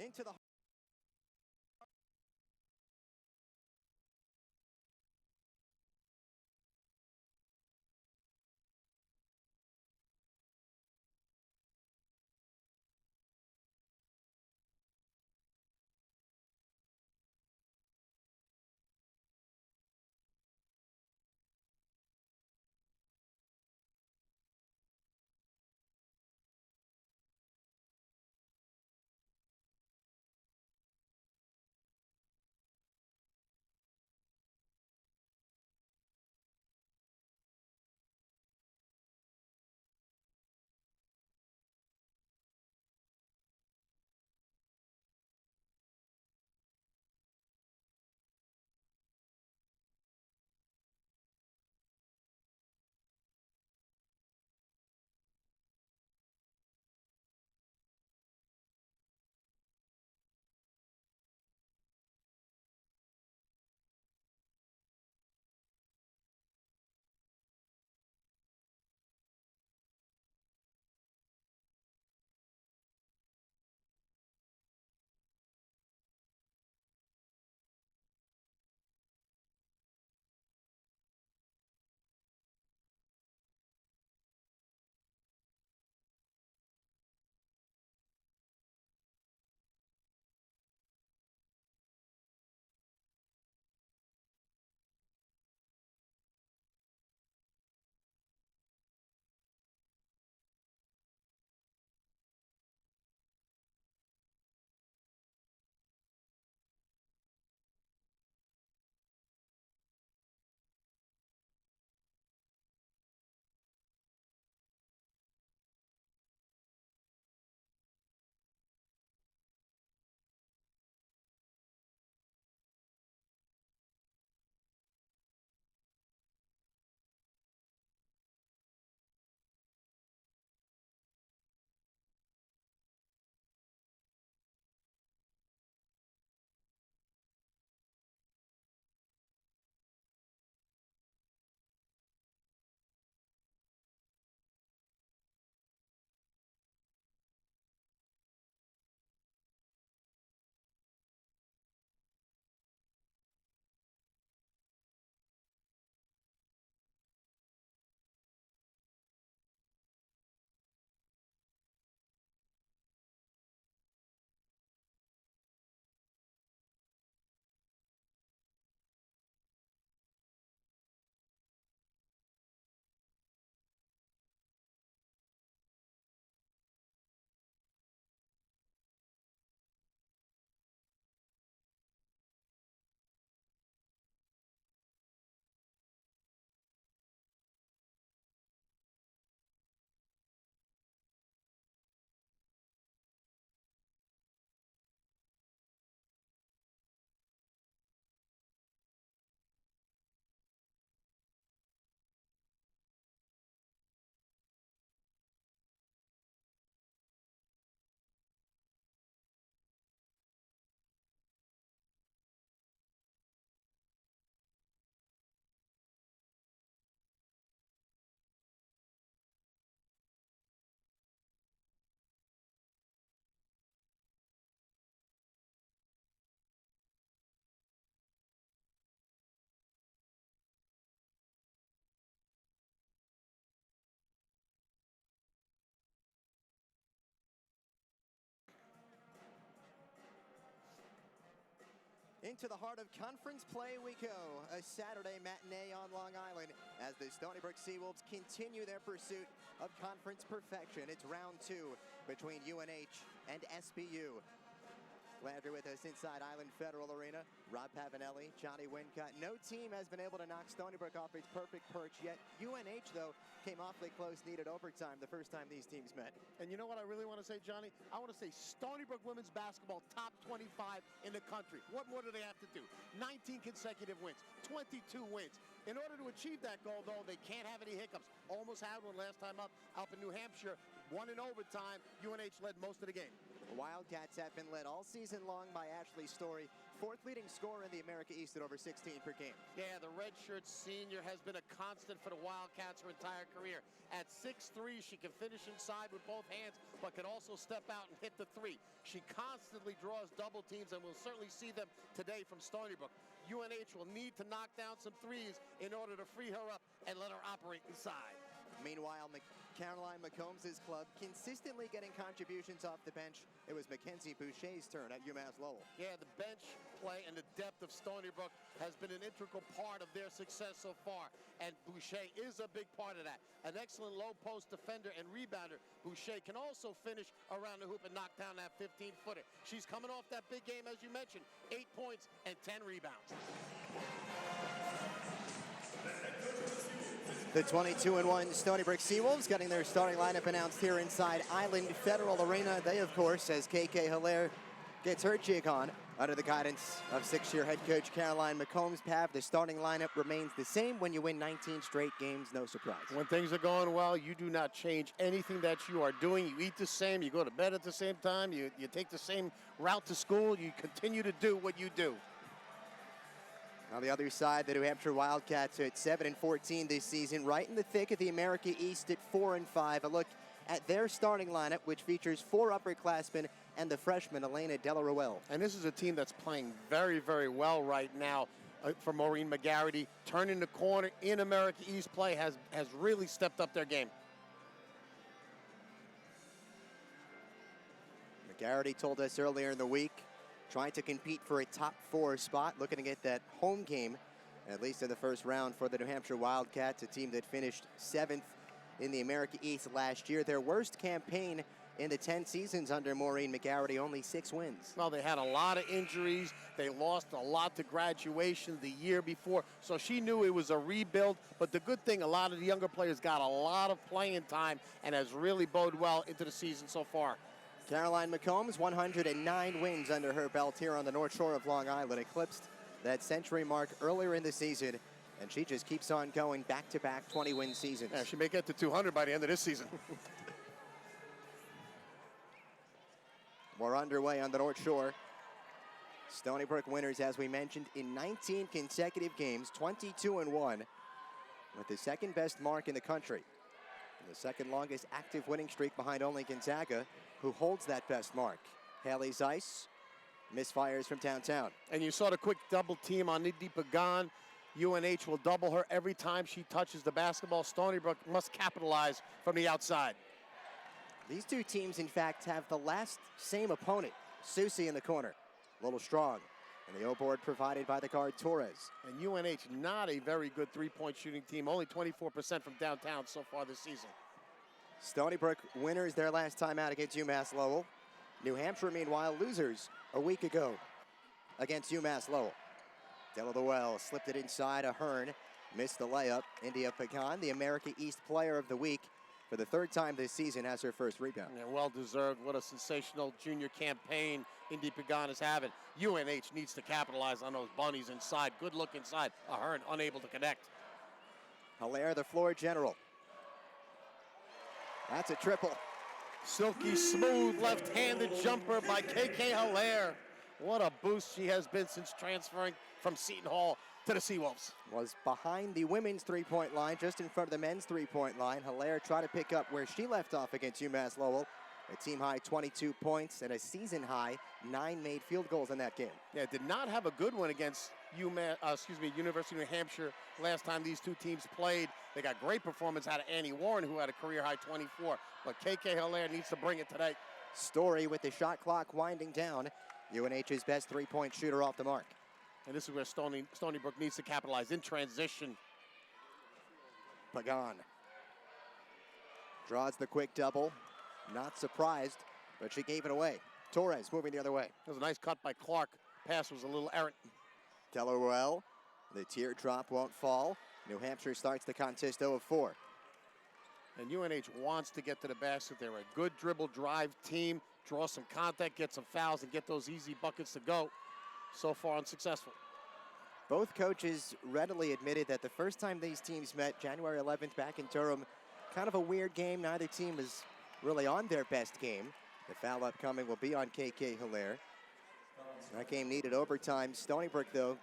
into the Into the heart of conference play we go. A Saturday matinee on Long Island as the Stony Brook Seawolves continue their pursuit of conference perfection. It's round 2 between UNH and SBU. Glad you're with us inside Island Federal Arena. Rob Pavanelli, Johnny Wincott. No team has been able to knock Stony Brook off its perfect perch yet. UNH, though, came awfully close, needed overtime the first time these teams met. And you know what I really want to say, Johnny? I want to say Stony Brook women's basketball, top 25 in the country. What more do they have to do? 19 consecutive wins, 22 wins. In order to achieve that goal, though, they can't have any hiccups. Almost had one last time up in New Hampshire. Won in overtime. UNH led most of the game. Wildcats have been led all season long by Ashley Story, fourth leading scorer in the America East at over 16 per game. Yeah, the redshirt senior has been a constant for the Wildcats her entire career. At 6'3", she can finish inside with both hands, but can also step out and hit the three. She constantly draws double teams, and we'll certainly see them today from Stony Brook. UNH will need to knock down some threes in order to free her up and let her operate inside. Meanwhile, Caroline McCombs' club consistently getting contributions off the bench. It was Mackenzie Boucher's turn at UMass Lowell. Yeah, the bench play and the depth of Stony Brook has been an integral part of their success so far, and Boucher is a big part of that. An excellent low post defender and rebounder. Boucher can also finish around the hoop and knock down that 15-footer. She's coming off that big game, as you mentioned, 8 points and 10 rebounds. The 22-1 Stony Brook Seawolves getting their starting lineup announced here inside Island Federal Arena. They, of course, as Kaela Hilaire gets her jig on under the guidance of six-year head coach Caroline McCombs. Pav, the starting lineup remains the same when you win 19 straight games, no surprise. When things are going well, you do not change anything that you are doing. You eat the same, you go to bed at the same time, you take the same route to school, you continue to do what you do. On the other side, the New Hampshire Wildcats are at 7-14 this season, right in the thick of the America East at 4-5. A look at their starting lineup, which features 4 upperclassmen and the freshman Elena Delaruel. And this is a team that's playing very, very well right now for Maureen McGarity. Turning the corner in America East play has really stepped up their game. McGarity told us earlier in the week, trying to compete for a top 4 spot, looking to get that home game, at least in the first round for the New Hampshire Wildcats, a team that finished 7th in the America East last year. Their worst campaign in the 10 seasons under Maureen McGarity, only 6 wins. Well, they had a lot of injuries. They lost a lot to graduation the year before, so she knew it was a rebuild. But the good thing, a lot of the younger players got a lot of playing time and has really boded well into the season so far. Caroline McCombs, 109 wins under her belt here on the North Shore of Long Island, eclipsed that century mark earlier in the season, and she just keeps on going back-to-back 20-win seasons. Yeah, she may get to 200 by the end of this season. We're underway on the North Shore. Stony Brook winners, as we mentioned, in 19 consecutive games, 22-1, with the second best mark in the country. And the second longest active winning streak behind only Gonzaga, who holds that best mark. Haley Zeiss misfires from downtown. And you saw the quick double team on Nidhi Pagan. UNH will double her every time she touches the basketball. Stony Brook must capitalize from the outside. These two teams, in fact, have the last same opponent. Susie in the corner, a little strong. And the O-board provided by the guard Torres. And UNH, not a very good three-point shooting team. Only 24% from downtown so far this season. Stony Brook winners their last time out against UMass Lowell. New Hampshire, meanwhile, losers a week ago against UMass Lowell. Delaruel slipped it inside. Ahern missed the layup. India Pagan, the America East Player of the Week, for the 3rd time this season, has her first rebound. Yeah, well-deserved. What a sensational junior campaign India Pagan is having. UNH needs to capitalize on those bunnies inside. Good look inside. Ahern unable to connect. Hilaire, the floor general. That's a triple. Silky smooth left-handed jumper by Hilaire. What a boost she has been since transferring from Seton Hall to the Seawolves. Was behind the women's three-point line, just in front of the men's three-point line. Hilaire tried to pick up where she left off against UMass Lowell. A team-high 22 points and a season-high 9 made field goals in that game. Yeah, did not have a good one against University of New Hampshire last time these two teams played. They got great performance out of Annie Warren, who had a career-high 24. But Hilaire needs to bring it today. Story with the shot clock winding down. UNH's best three-point shooter off the mark. And this is where Stony Brook needs to capitalize in transition. Pagan draws the quick double. Not surprised, but she gave it away. Torres moving the other way. That was a nice cut by Clark. Pass was a little errant. Delaruel, the teardrop won't fall. New Hampshire starts the contest 0-4. And UNH wants to get to the basket. They're a good dribble drive team. Draw some contact, get some fouls, and get those easy buckets to go. So far unsuccessful. Both coaches readily admitted that the first time these teams met, January 11th back in Durham, kind of a weird game. Neither team was really on their best game. The foul upcoming will be on Kaela Hilaire. That game needed overtime. Stony Brook, though,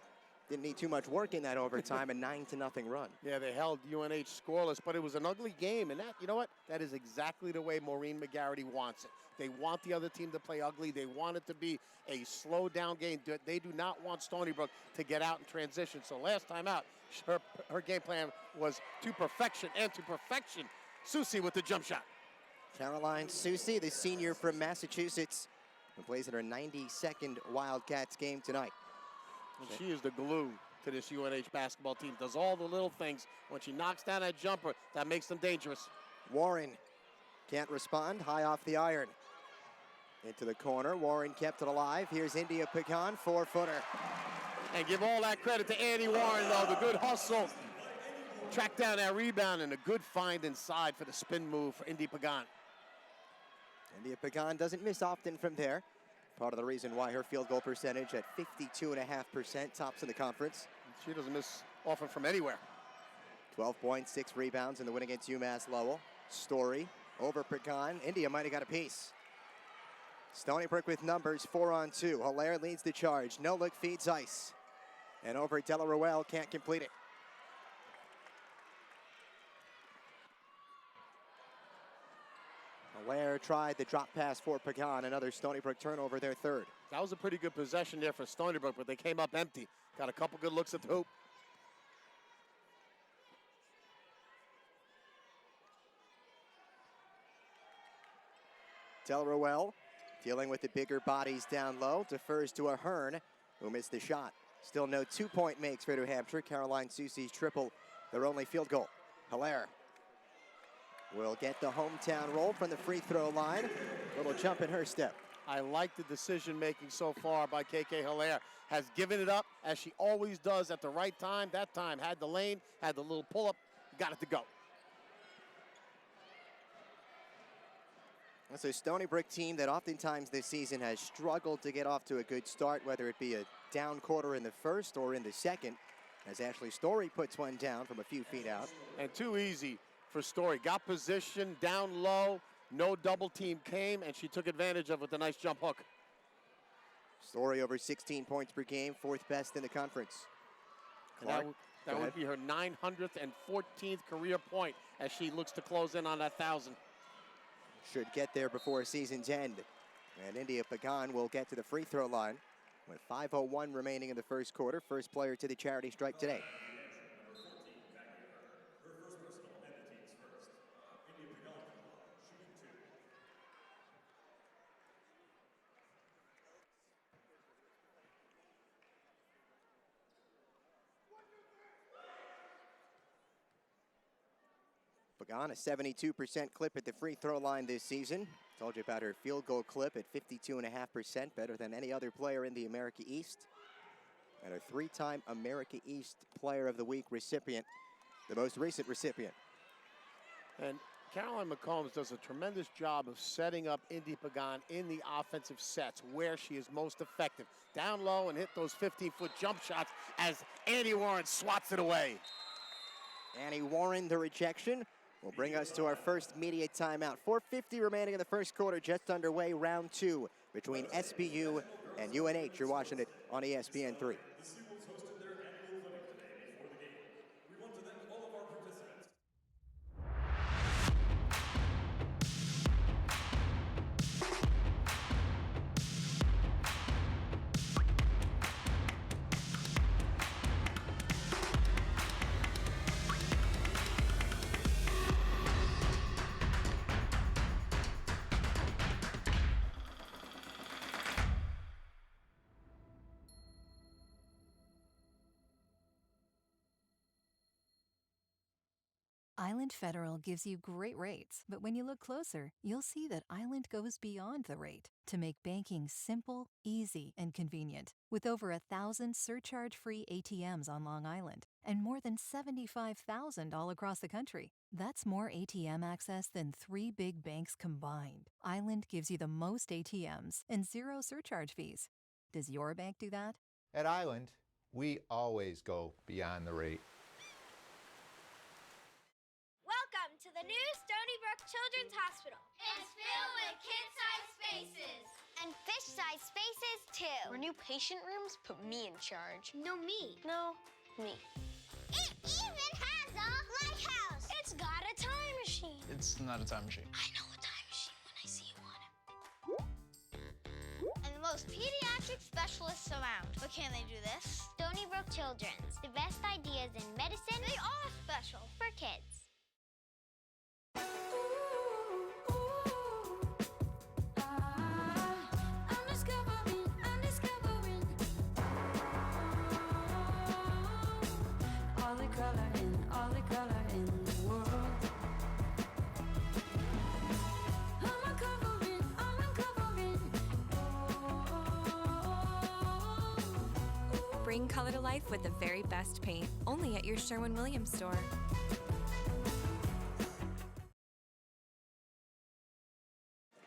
didn't need too much work in that overtime, a 9-0 run. Yeah, they held UNH scoreless, but it was an ugly game. And that, you know what? That is exactly the way Maureen McGarity wants it. They want the other team to play ugly. They want it to be a slow-down game. They do not want Stony Brook to get out in transition. So last time out, her game plan was to perfection, and to perfection, Susie with the jump shot. Caroline Susie, the senior from Massachusetts, who plays in her 92nd Wildcats game tonight. And she is the glue to this UNH basketball team. Does all the little things. When she knocks down that jumper, that makes them dangerous. Warren can't respond. High off the iron. Into the corner. Warren kept it alive. Here's India Pecan, 4-footer. And give all that credit to Annie Warren, though. The good hustle. Track down that rebound and a good find inside for the spin move for India Pecan. India Pecan doesn't miss often from there. Part of the reason why her field goal percentage at 52.5%, tops in the conference. She doesn't miss often from anywhere. 12 points, 6 rebounds in the win against UMass Lowell. Story over Pecan. India might have got a piece. Stony Brook with numbers, 4-on-2. Hilaire leads the charge. No look feeds ice. And over Delaruel, can't complete it. Hilaire tried the drop pass for Pecan. Another Stony Brook turnover, their third. That was a pretty good possession there for Stony Brook, but they came up empty. Got a couple good looks at the hoop. Delaruel dealing with the bigger bodies down low. Defers to Ahern, who missed the shot. Still no 2-point makes for New Hampshire. Caroline Susie's triple, their only field goal. Hilaire will get the hometown roll from the free throw line. Little jump in her step. I like the decision making so far by KK Hilaire. Has given it up as she always does at the right time. That time had the lane, had the little pull up, got it to go. That's a Stony Brook team that oftentimes this season has struggled to get off to a good start, whether it be a down quarter in the first or in the second, as Ashley Story puts one down from a few feet out. And too easy for Story. Got position down low, no double team came, and she took advantage of it with a nice jump hook. Story over 16 points per game, 4th best in the conference. Clark, that would be her 914th career point as she looks to close in on that 1,000. Should get there before season's end. And India Pecan will get to the free throw line with 5:01 remaining in the first quarter. First player to the charity stripe today. Pecan, a 72% clip at the free throw line this season. Told you about her field goal clip at 52.5%, better than any other player in the America East. And a 3-time America East Player of the Week recipient, the most recent recipient. And Caroline McCombs does a tremendous job of setting up Indy Pagan in the offensive sets where she is most effective. Down low and hit those 15-foot jump shots as Annie Warren swats it away. Annie Warren, the rejection, will bring us to our first media timeout. 4:50 remaining in the first quarter, just underway, round 2 between SBU and UNH. You're watching it on ESPN3. Island Federal gives you great rates, but when you look closer, you'll see that Island goes beyond the rate to make banking simple, easy, and convenient. With over 1,000 surcharge-free ATMs on Long Island and more than 75,000 all across the country. That's more ATM access than 3 big banks combined. Island gives you the most ATMs and 0 surcharge fees. Does your bank do that? At Island, we always go beyond the rate. Welcome to the new Stony Brook Children's Hospital. It's filled with kid-sized spaces. And fish-sized spaces, too. Our new patient rooms put me in charge. No, me. No, me. It even has a lighthouse. It's got a time machine. It's not a time machine. I know a time machine when I see one. And the most pediatric specialists around. But can they do this? Stony Brook Children's. The best ideas in medicine. They are special for kids. Bring color to life with the very best paint, only at your Sherwin-Williams store.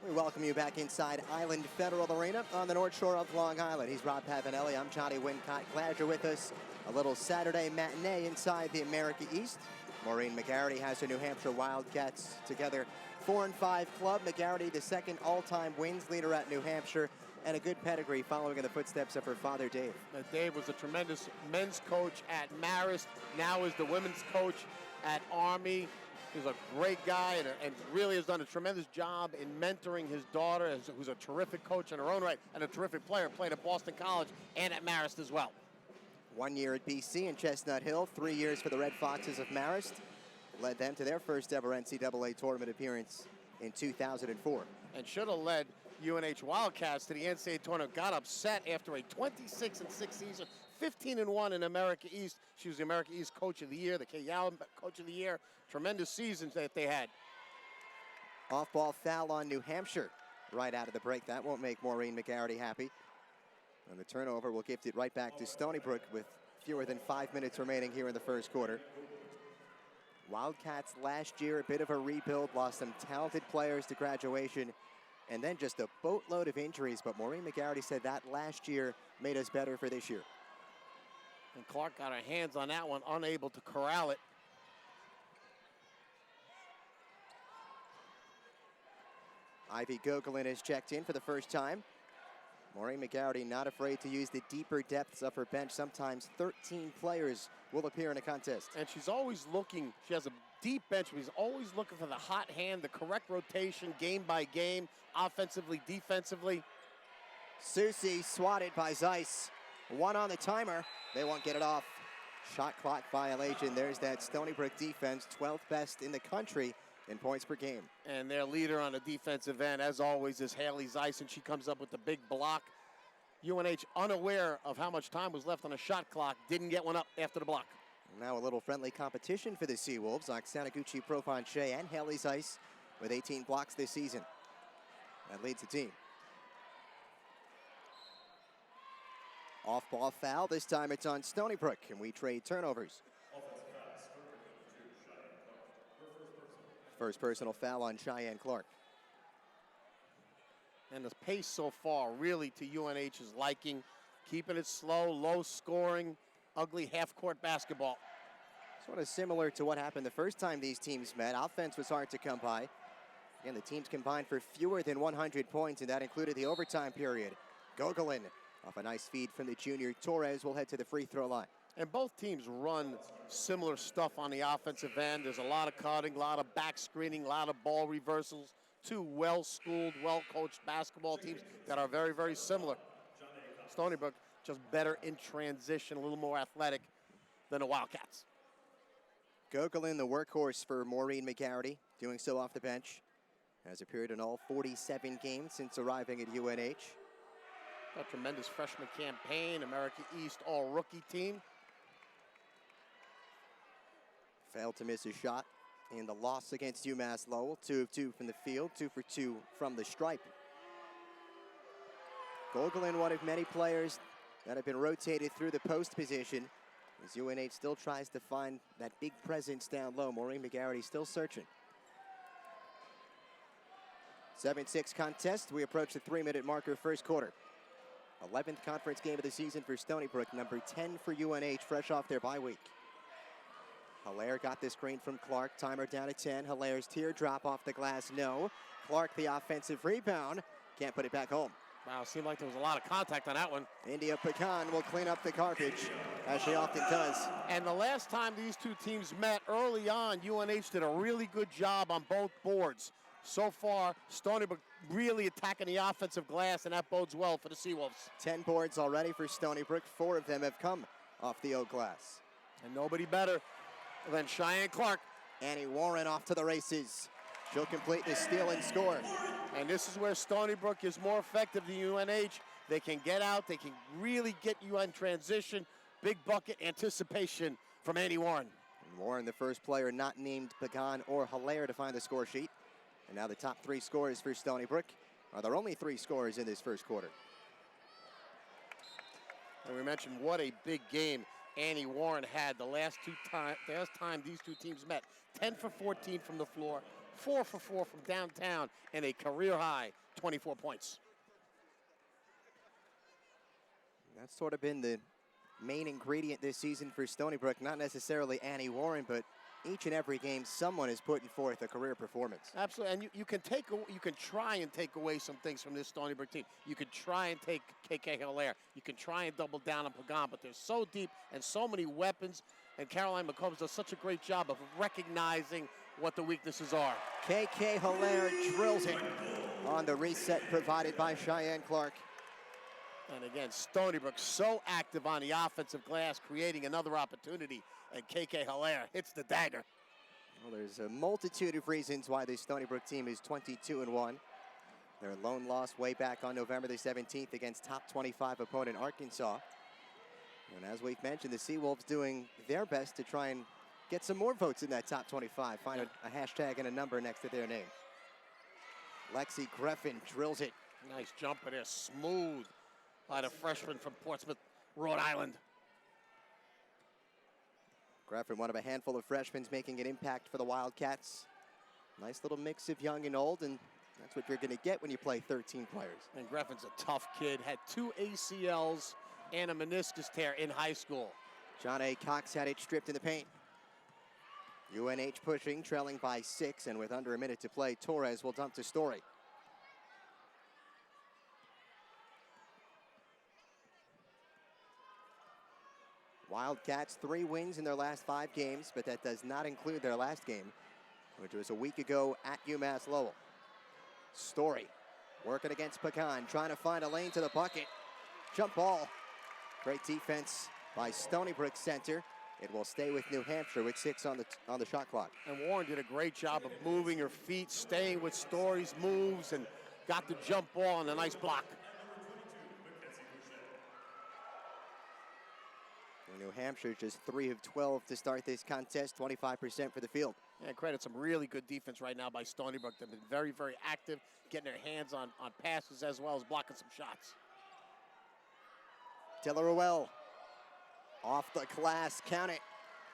We welcome you back inside Island Federal Arena on the North Shore of Long Island. He's Rob Pavanelli. I'm Johnny Wincott. Glad you're with us. A little Saturday matinee inside the America East. Maureen McGarity has her New Hampshire Wildcats together. 4-5 club. McGarity, the second all-time wins leader at New Hampshire, and a good pedigree following in the footsteps of her father, Dave. Dave was a tremendous men's coach at Marist. Now is the women's coach at Army. He's a great guy and really has done a tremendous job in mentoring his daughter, who's a terrific coach in her own right and a terrific player. Played at Boston College and at Marist as well. 1 year at BC in Chestnut Hill, 3 years for the Red Foxes of Marist. Led them to their first ever NCAA tournament appearance in 2004. And should have led UNH Wildcats to the NCAA tournament. Got upset after a 26-6 season, 15-1 in America East. She was the America East Coach of the Year, the Kaela Coach of the Year. Tremendous seasons that they had. Off-ball foul on New Hampshire right out of the break. That won't make Maureen McGarity happy. And the turnover will gift it right back to Stony Brook with fewer than 5 minutes remaining here in the first quarter. Wildcats last year, a bit of a rebuild, lost some talented players to graduation, and then just a boatload of injuries. But Maureen McGarity said that last year made us better for this year. And Clark got her hands on that one, unable to corral it. Ivy Gogolin has checked in for the first time. Maureen McGarity not afraid to use the deeper depths of her bench. Sometimes 13 players will appear in a contest. And she's always looking, she has a deep bench, but she's always looking for the hot hand, the correct rotation, game by game, offensively, defensively. Susie swatted by Zeiss. One on the timer. They won't get it off. Shot clock violation. There's that Stony Brook defense, 12th best in the country in points per game. And their leader on the defensive end, as always, is Haley Zeiss, and she comes up with the big block. UNH, unaware of how much time was left on the shot clock, didn't get one up after the block. Now a little friendly competition for the Seawolves. Oksana Gucci-Profanche and Haley Zeiss with 18 blocks this season. That leads the team. Off-ball foul. This time it's on Stony Brook, and we trade turnovers. First personal foul on Cheyenne Clark. And the pace so far really to UNH's liking. Keeping it slow, low scoring, ugly half-court basketball. Sort of similar to what happened the first time these teams met. Offense was hard to come by. Again, the teams combined for fewer than 100 points, and that included the overtime period. Gogolin, off a nice feed from the junior Torres, will head to the free throw line. And both teams run similar stuff on the offensive end. There's a lot of cutting, a lot of back screening, a lot of ball reversals. Two well-schooled, well-coached basketball teams that are very, very similar. Stony Brook just better in transition, a little more athletic than the Wildcats. Gogolin, the workhorse for Maureen McGarity, doing so off the bench. Has appeared in all 47 games since arriving at UNH. A tremendous freshman campaign, America East all-rookie team. Failed to miss a shot in the loss against UMass Lowell. 2 of 2 from the field, 2 for 2 from the stripe. Gogolin, one of many players that have been rotated through the post position, as UNH still tries to find that big presence down low. Maureen McGarity still searching. 7-6 contest. We approach the 3-minute marker, first quarter. 11th conference game of the season for Stony Brook, number 10 for UNH, fresh off their bye week. Hilaire got the screen from Clark. Timer down to 10. Hilaire's teardrop off the glass, no. Clark, the offensive rebound. Can't put it back home. Wow, seemed like there was a lot of contact on that one. India Pecan will clean up the garbage, as she often does. And the last time these two teams met early on, UNH did a really good job on both boards. So far, Stony Brook really attacking the offensive glass, and that bodes well for the Seawolves. 10 boards already for Stony Brook. 4 of them have come off the oak glass. And nobody better than Cheyenne Clark. Annie Warren off to the races. She'll complete the steal and score. And this is where Stony Brook is more effective than UNH. They can get out. They can really get you on transition. Big bucket anticipation from Annie Warren. And Warren, the first player not named Pagan or Hilaire to find the score sheet. And now the top 3 scorers for Stony Brook are their only 3 scorers in this first quarter. And we mentioned what a big game Annie Warren had the last time these two teams met. 10 for 14 from the floor, 4 for 4 from downtown, and a career-high 24 points. That's sort of been the main ingredient this season for Stony Brook. Not necessarily Annie Warren, but each and every game someone is putting forth a career performance. Absolutely, and you can try and take away some things from this Stony Brook team. You can try and take KK Hilaire. You can try and double down on Pagan, but they're so deep and so many weapons. And Caroline McCombs does such a great job of recognizing what the weaknesses are. KK Hilaire drills it on the reset provided by Cheyenne Clark. And again, Stony Brook so active on the offensive glass, creating another opportunity. And KK Hilaire hits the dagger. Well, there's a multitude of reasons why this Stony Brook team is 22-1. Their lone loss way back on November the 17th against top 25 opponent Arkansas. And as we've mentioned, the Seawolves doing their best to try and get some more votes in that top 25. Find a hashtag and a number next to their name. Lexi Greffin drills it. Nice jumper there, smooth by the freshman from Portsmouth, Rhode Island. Greffin, one of a handful of freshmen making an impact for the Wildcats. Nice little mix of young and old, and that's what you're going to get when you play 13 players. And Greffin's a tough kid, had 2 ACLs and a meniscus tear in high school. John A. Cox had it stripped in the paint. UNH pushing, trailing by 6, and with under a minute to play, Torres will dump to Story. Wildcats 3 wins in their last 5 games, but that does not include their last game, which was a week ago at UMass Lowell. Story working against Pecan, trying to find a lane to the bucket. Jump ball. Great defense by Stony Brook center. It will stay with New Hampshire with 6 on the shot clock. And Warren did a great job of moving her feet, staying with Story's moves, and got the jump ball and a nice block. New Hampshire just 3 of 12 to start this contest, 25% for the field. Yeah, credit some really good defense right now by Stony Brook. They've been very, very active, getting their hands on passes as well as blocking some shots. Ruel off the glass, count it.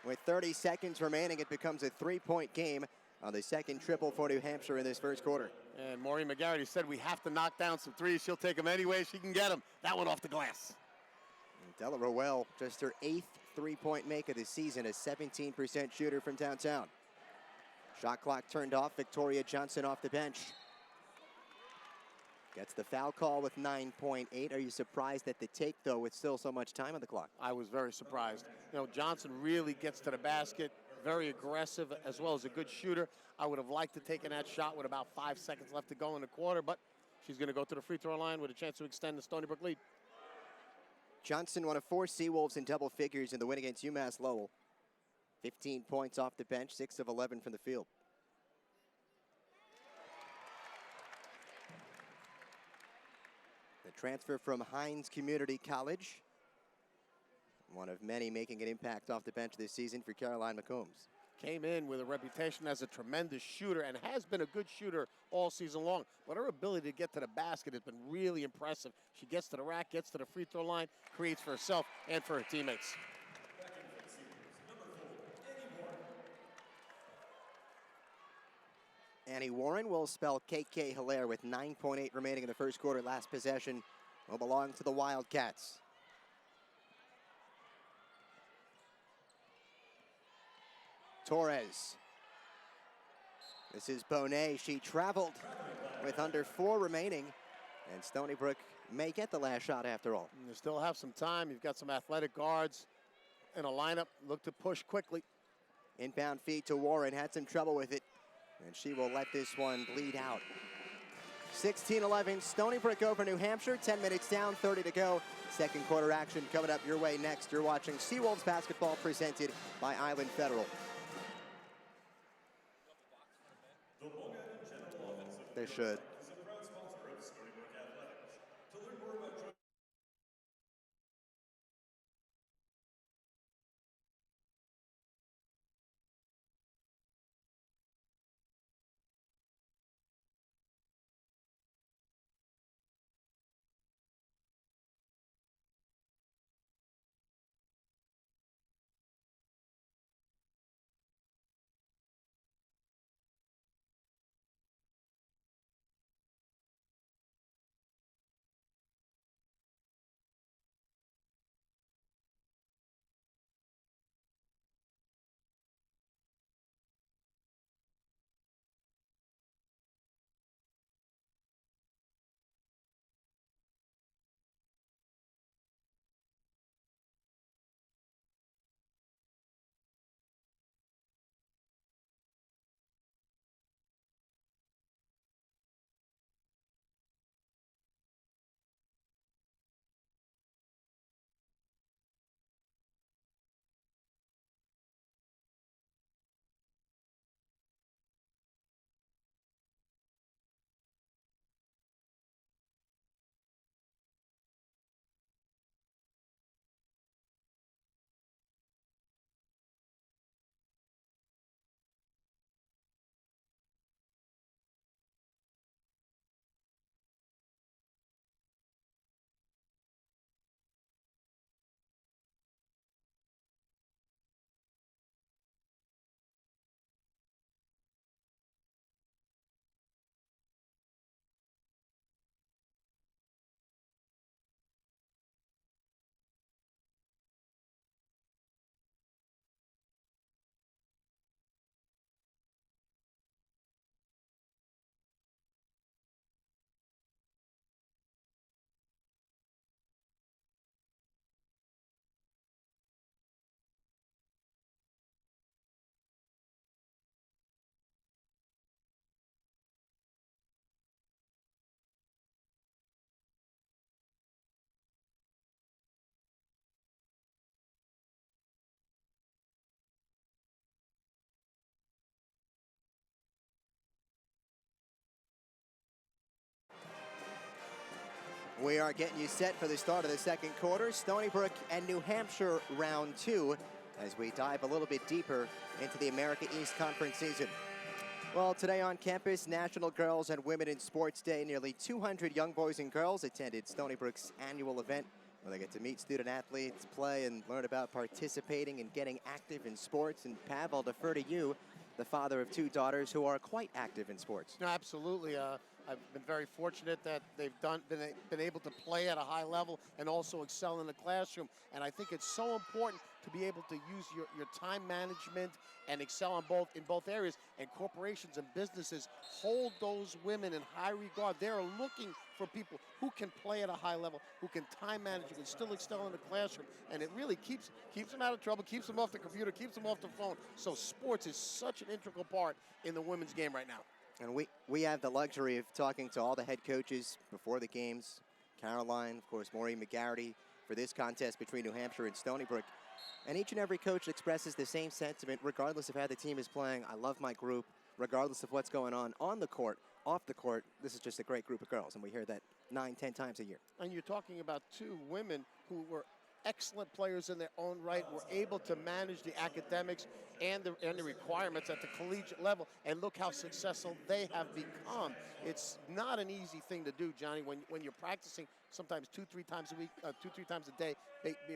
With 30 seconds remaining, it becomes a 3-point game on the second triple for New Hampshire in this first quarter. And Maureen McGarity said we have to knock down some threes. She'll take them any way she can get them. That one off the glass. Ruel, just her 8th 3-point make of the season, a 17% shooter from downtown. Shot clock turned off. Victoria Johnson off the bench. Gets the foul call with 9.8. Are you surprised at the take, though, with still so much time on the clock? I was very surprised. You know, Johnson really gets to the basket, very aggressive, as well as a good shooter. I would have liked to taken that shot with about 5 seconds left to go in the quarter, but she's going to go to the free throw line with a chance to extend the Stony Brook lead. Johnson, one of 4 Seawolves in double figures in the win against UMass Lowell. 15 points off the bench, 6 of 11 from the field. The transfer from Hines Community College. One of many making an impact off the bench this season for Caroline McCombs. Came in with a reputation as a tremendous shooter and has been a good shooter all season long. But her ability to get to the basket has been really impressive. She gets to the rack, gets to the free throw line, creates for herself and for her teammates. Annie Warren will spell KK Hilaire with 9.8 remaining in the first quarter. Last possession will belong to the Wildcats. Torres. This is Bonet. She traveled with under 4 remaining, and Stony Brook may get the last shot after all. And you still have some time. You've got some athletic guards in a lineup. Look to push quickly. Inbound feed to Warren, had some trouble with it, and she will let this one bleed out. 16-11, Stony Brook over New Hampshire, 10 minutes down, 30 to go. Second quarter action coming up your way next. You're watching Seawolves basketball presented by Island Federal. They should. We are getting you set for the start of the second quarter. Stony Brook and New Hampshire round 2 as we dive a little bit deeper into the America East Conference season. Well, today on campus, National Girls and Women in Sports Day. Nearly 200 young boys and girls attended Stony Brook's annual event where they get to meet student athletes, play, and learn about participating and getting active in sports. And Pav, I'll defer to you, the father of 2 daughters who are quite active in sports. No, absolutely. I've been very fortunate that they've been able to play at a high level and also excel in the classroom. And I think it's so important to be able to use your time management and excel in both areas. And corporations and businesses hold those women in high regard. They're looking for people who can play at a high level, who can time manage, who can still excel in the classroom. And it really keeps them out of trouble, keeps them off the computer, keeps them off the phone. So sports is such an integral part in the women's game right now. And we have the luxury of talking to all the head coaches before the games. Caroline, of course, Maureen McGarity for this contest between New Hampshire and Stony Brook. And each and every coach expresses the same sentiment regardless of how the team is playing. I love my group, regardless of what's going on the court, off the court. This is just a great group of girls, and we hear that 9-10 times a year. And you're talking about 2 women who were excellent players in their own right, were able to manage the academics and the requirements at the collegiate level, and look how successful they have become. It's not an easy thing to do, Johnny, when you're practicing sometimes 2-3 times a week, 2-3 times a day,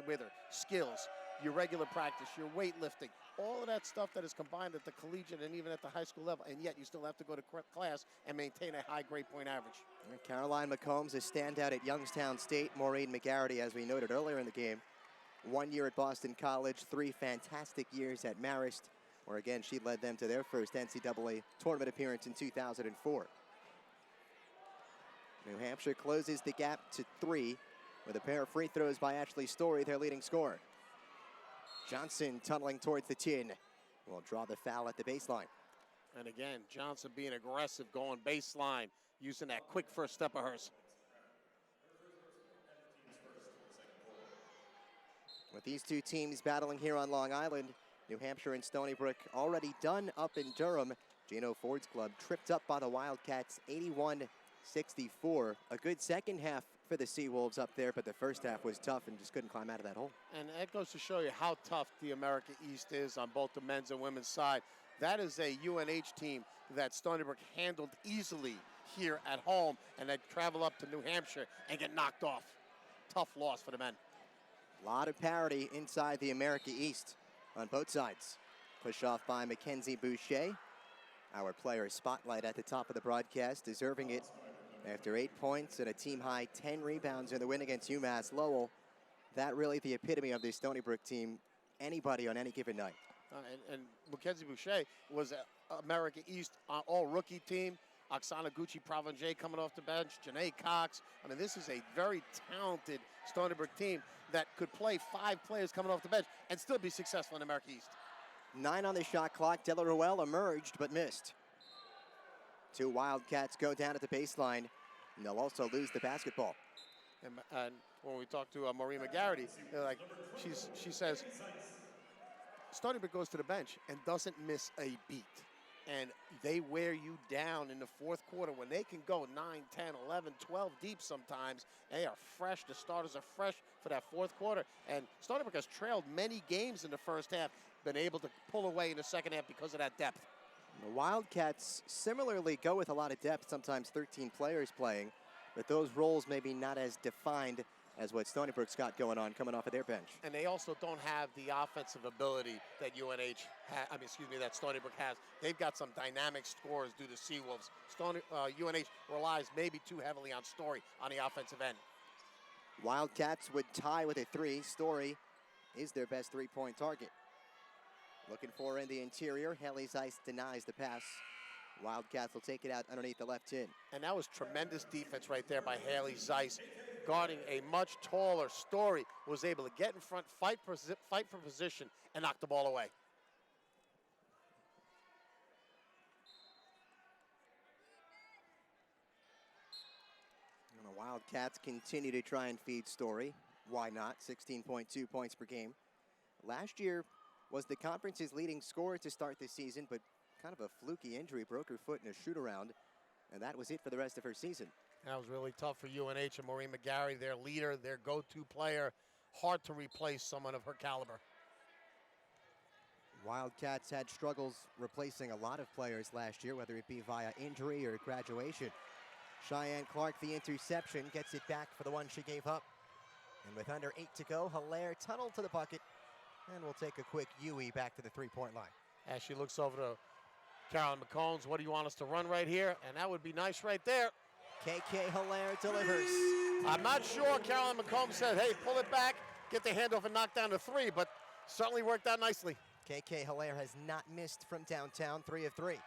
with her skills, your regular practice, your weightlifting, all of that stuff that is combined at the collegiate and even at the high school level, and yet you still have to go to class and maintain a high grade point average. And Caroline McCombs, a standout at Youngstown State. Maureen McGarity, as we noted earlier in the game, 1 year at Boston College, 3 fantastic years at Marist. where again she led them to their first NCAA tournament appearance in 2004. New Hampshire closes the gap to 3 with a pair of free throws by Ashley Story, their leading scorer. Johnson tunneling towards the tin. Will draw the foul at the baseline. And again, Johnson being aggressive, going baseline, using that quick first step of hers. With these two teams battling here on Long Island, New Hampshire and Stony Brook already done up in Durham. Gino Ford's club tripped up by the Wildcats 81-64. A good second half for the Seawolves up there, but the first half was tough and just couldn't climb out of that hole. And that goes to show you how tough the America East is on both the men's and women's side. That is a UNH team that Stony Brook handled easily here at home, and then travel up to New Hampshire and get knocked off. Tough loss for the men. A lot of parity inside the America East on both sides. Push off by Mackenzie Boucher. Our player spotlight at the top of the broadcast, deserving it after 8 points and a team-high 10 rebounds in the win against UMass Lowell. That really the epitome of the Stony Brook team, anybody on any given night. And Mackenzie Boucher was an America East all-rookie team. Oksana Gucci-Provenje coming off the bench, Janae Cox. I mean, this is a very talented Stony Brook team that could play 5 players coming off the bench and still be successful in America East. 9 on the shot clock. De La Ruelle emerged but missed. 2 Wildcats go down at the baseline, and they'll also lose the basketball. And when we talk to Maureen McGarity, they're like, she says, Stony Brook goes to the bench and doesn't miss a beat. And they wear you down in the fourth quarter when they can go 9, 10, 11, 12 deep sometimes. They are fresh. The starters are fresh for that fourth quarter. And Stony Brook has trailed many games in the first half, been able to pull away in the second half because of that depth. The Wildcats similarly go with a lot of depth, sometimes 13 players playing, but those roles maybe not as defined as what Stony Brook's got going on coming off of their bench. And they also don't have the offensive ability that that Stony Brook has. They've got some dynamic scorers due to Seawolves. UNH relies maybe too heavily on Story on the offensive end. Wildcats would tie with a 3. Story is their best 3-point target. Looking for in the interior. Haley Zeiss denies the pass. Wildcats will take it out underneath the left tin. And that was tremendous defense right there by Haley Zeiss. Guarding a much taller Story, was able to get in front, fight for position, and knock the ball away. And the Wildcats continue to try and feed Story. Why not? 16.2 points per game. Last year was the conference's leading scorer to start the season, but kind of a fluky injury, broke her foot in a shoot-around, and that was it for the rest of her season. That was really tough for UNH and Maureen McGarry, their leader, their go-to player. Hard to replace someone of her caliber. Wildcats had struggles replacing a lot of players last year, whether it be via injury or graduation. Cheyenne Clark, the interception, gets it back for the one she gave up. And with under 8 to go, Hilaire tunneled to the bucket, and we'll take a quick UE back to the 3-point line. As she looks over to Carolyn McCombs, what do you want us to run right here? And that would be nice right there. KK Hilaire delivers. I'm not sure Carolyn McCombs said, hey, pull it back, get the handoff and knock down to 3, but certainly worked out nicely. KK Hilaire has not missed from downtown, 3 of 3. In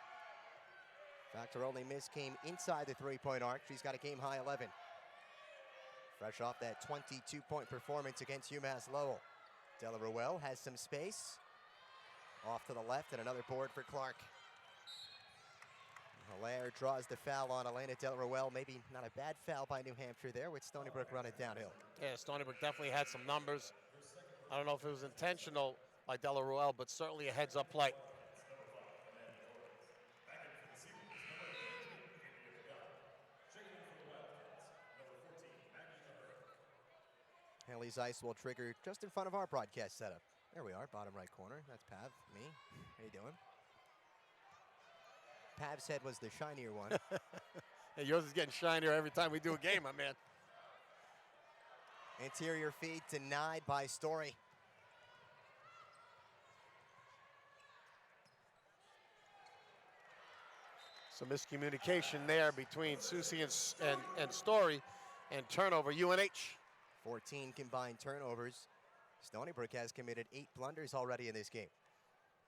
fact, her only miss came inside the 3-point arc. She's got a game-high 11. Fresh off that 22-point performance against UMass Lowell. De La Ruelle has some space. Off to the left, and another board for Clark. Hilaire draws the foul on Elena De La Ruelle. Maybe not a bad foul by New Hampshire there, with Stony Brook running downhill. Yeah, Stony Brook definitely had some numbers. I don't know if it was intentional by De La Ruelle, but certainly a heads-up play. Haley Zeiss will trigger just in front of our broadcast setup. There we are, bottom right corner. That's Pav, me. How you doing? Pav's head was the shinier one. Hey, yours is getting shinier every time we do a game, my man. Interior feed denied by Story. Some miscommunication there between Susie and Story, and turnover UNH. 14 combined turnovers. Stony Brook has committed 8 blunders already in this game.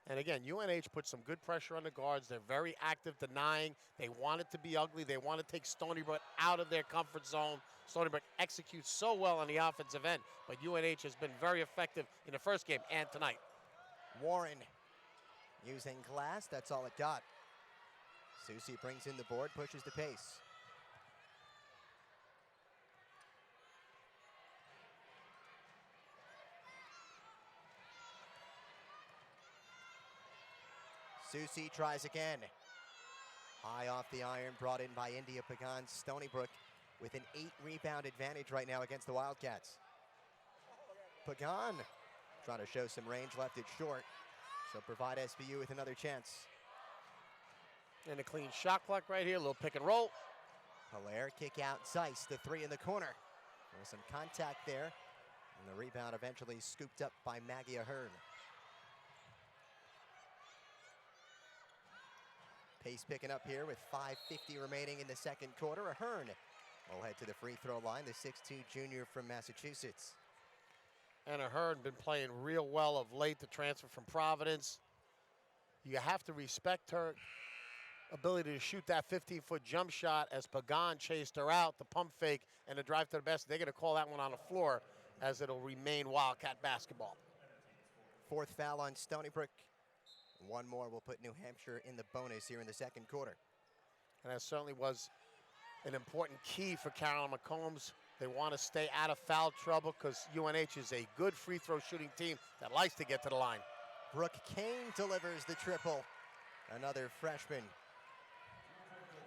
And again, UNH put some good pressure on the guards. They're very active denying. They want it to be ugly. They want to take Stony Brook out of their comfort zone. Stony Brook executes so well on the offensive end, but UNH has been very effective in the first game and tonight. Warren using glass, that's all it got. Susie brings in the board, pushes the pace. Susie tries again. High off the iron, brought in by India Pagan. Stony Brook with an 8-rebound advantage right now against the Wildcats. Pagan trying to show some range, left it short. So provide SBU with another chance. And a clean shot clock right here, a little pick and roll. Hilaire kick out Zeiss, the three in the corner. There was some contact there. And the rebound eventually scooped up by Maggie Ahern. Pace picking up here with 5:50 remaining in the second quarter. Ahern will head to the free throw line, the 6'2" junior from Massachusetts. And Ahern been playing real well of late, the transfer from Providence. You have to respect her ability to shoot that 15-foot jump shot as Pagan chased her out, the pump fake, and the drive to the basket. They're going to call that one on the floor as it'll remain Wildcat basketball. Fourth foul on Stony Brook. One more will put New Hampshire in the bonus here in the second quarter. And that certainly was an important key for Carolyn McCombs. They want to stay out of foul trouble because UNH is a good free throw shooting team that likes to get to the line. Brooke Kane delivers the triple. Another freshman.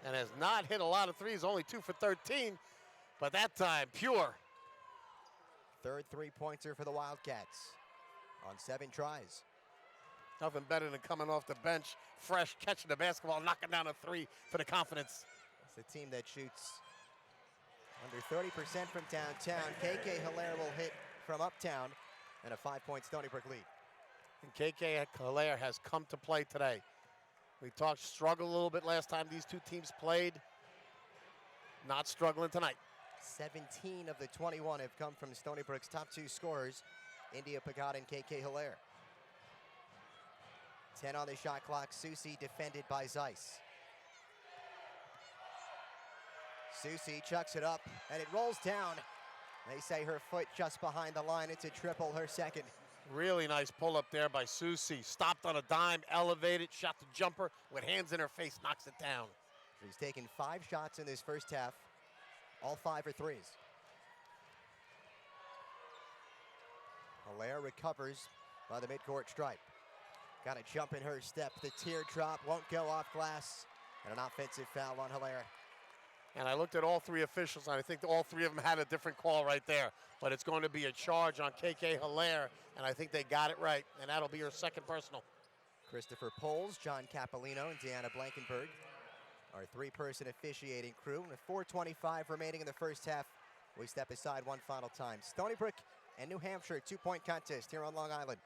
And has not hit a lot of threes, only 2 for 13, but that time pure. Third three-pointer for the Wildcats on 7 tries. Nothing better than coming off the bench, fresh, catching the basketball, knocking down a 3 for the confidence. It's a team that shoots under 30% from downtown. KK Hilaire will hit from uptown, and a 5-point Stony Brook lead. And KK Hilaire has come to play today. We talked struggle a little bit last time these two teams played. Not struggling tonight. 17 of the 21 have come from Stony Brook's top 2 scorers, India Pagan and KK Hilaire. 10 on the shot clock. Susie defended by Zeiss. Susie chucks it up, and it rolls down. They say her foot just behind the line. It's a triple, her second. Really nice pull up there by Susie. Stopped on a dime, elevated, shot the jumper with hands in her face, knocks it down. She's taken 5 shots in this first half. All 5 are threes. Hilaire recovers by the midcourt stripe. Got a jump in her step. The teardrop won't go off glass. And an offensive foul on Hilaire. And I looked at all 3 officials, and I think all 3 of them had a different call right there. But it's going to be a charge on KK Hilaire, and I think they got it right. And that'll be her second personal. Christopher Poles, John Capolino, and Deanna Blankenberg, our 3-person officiating crew. With 4:25 remaining in the first half, we step aside one final time. Stony Brook and New Hampshire, 2-point contest here on Long Island.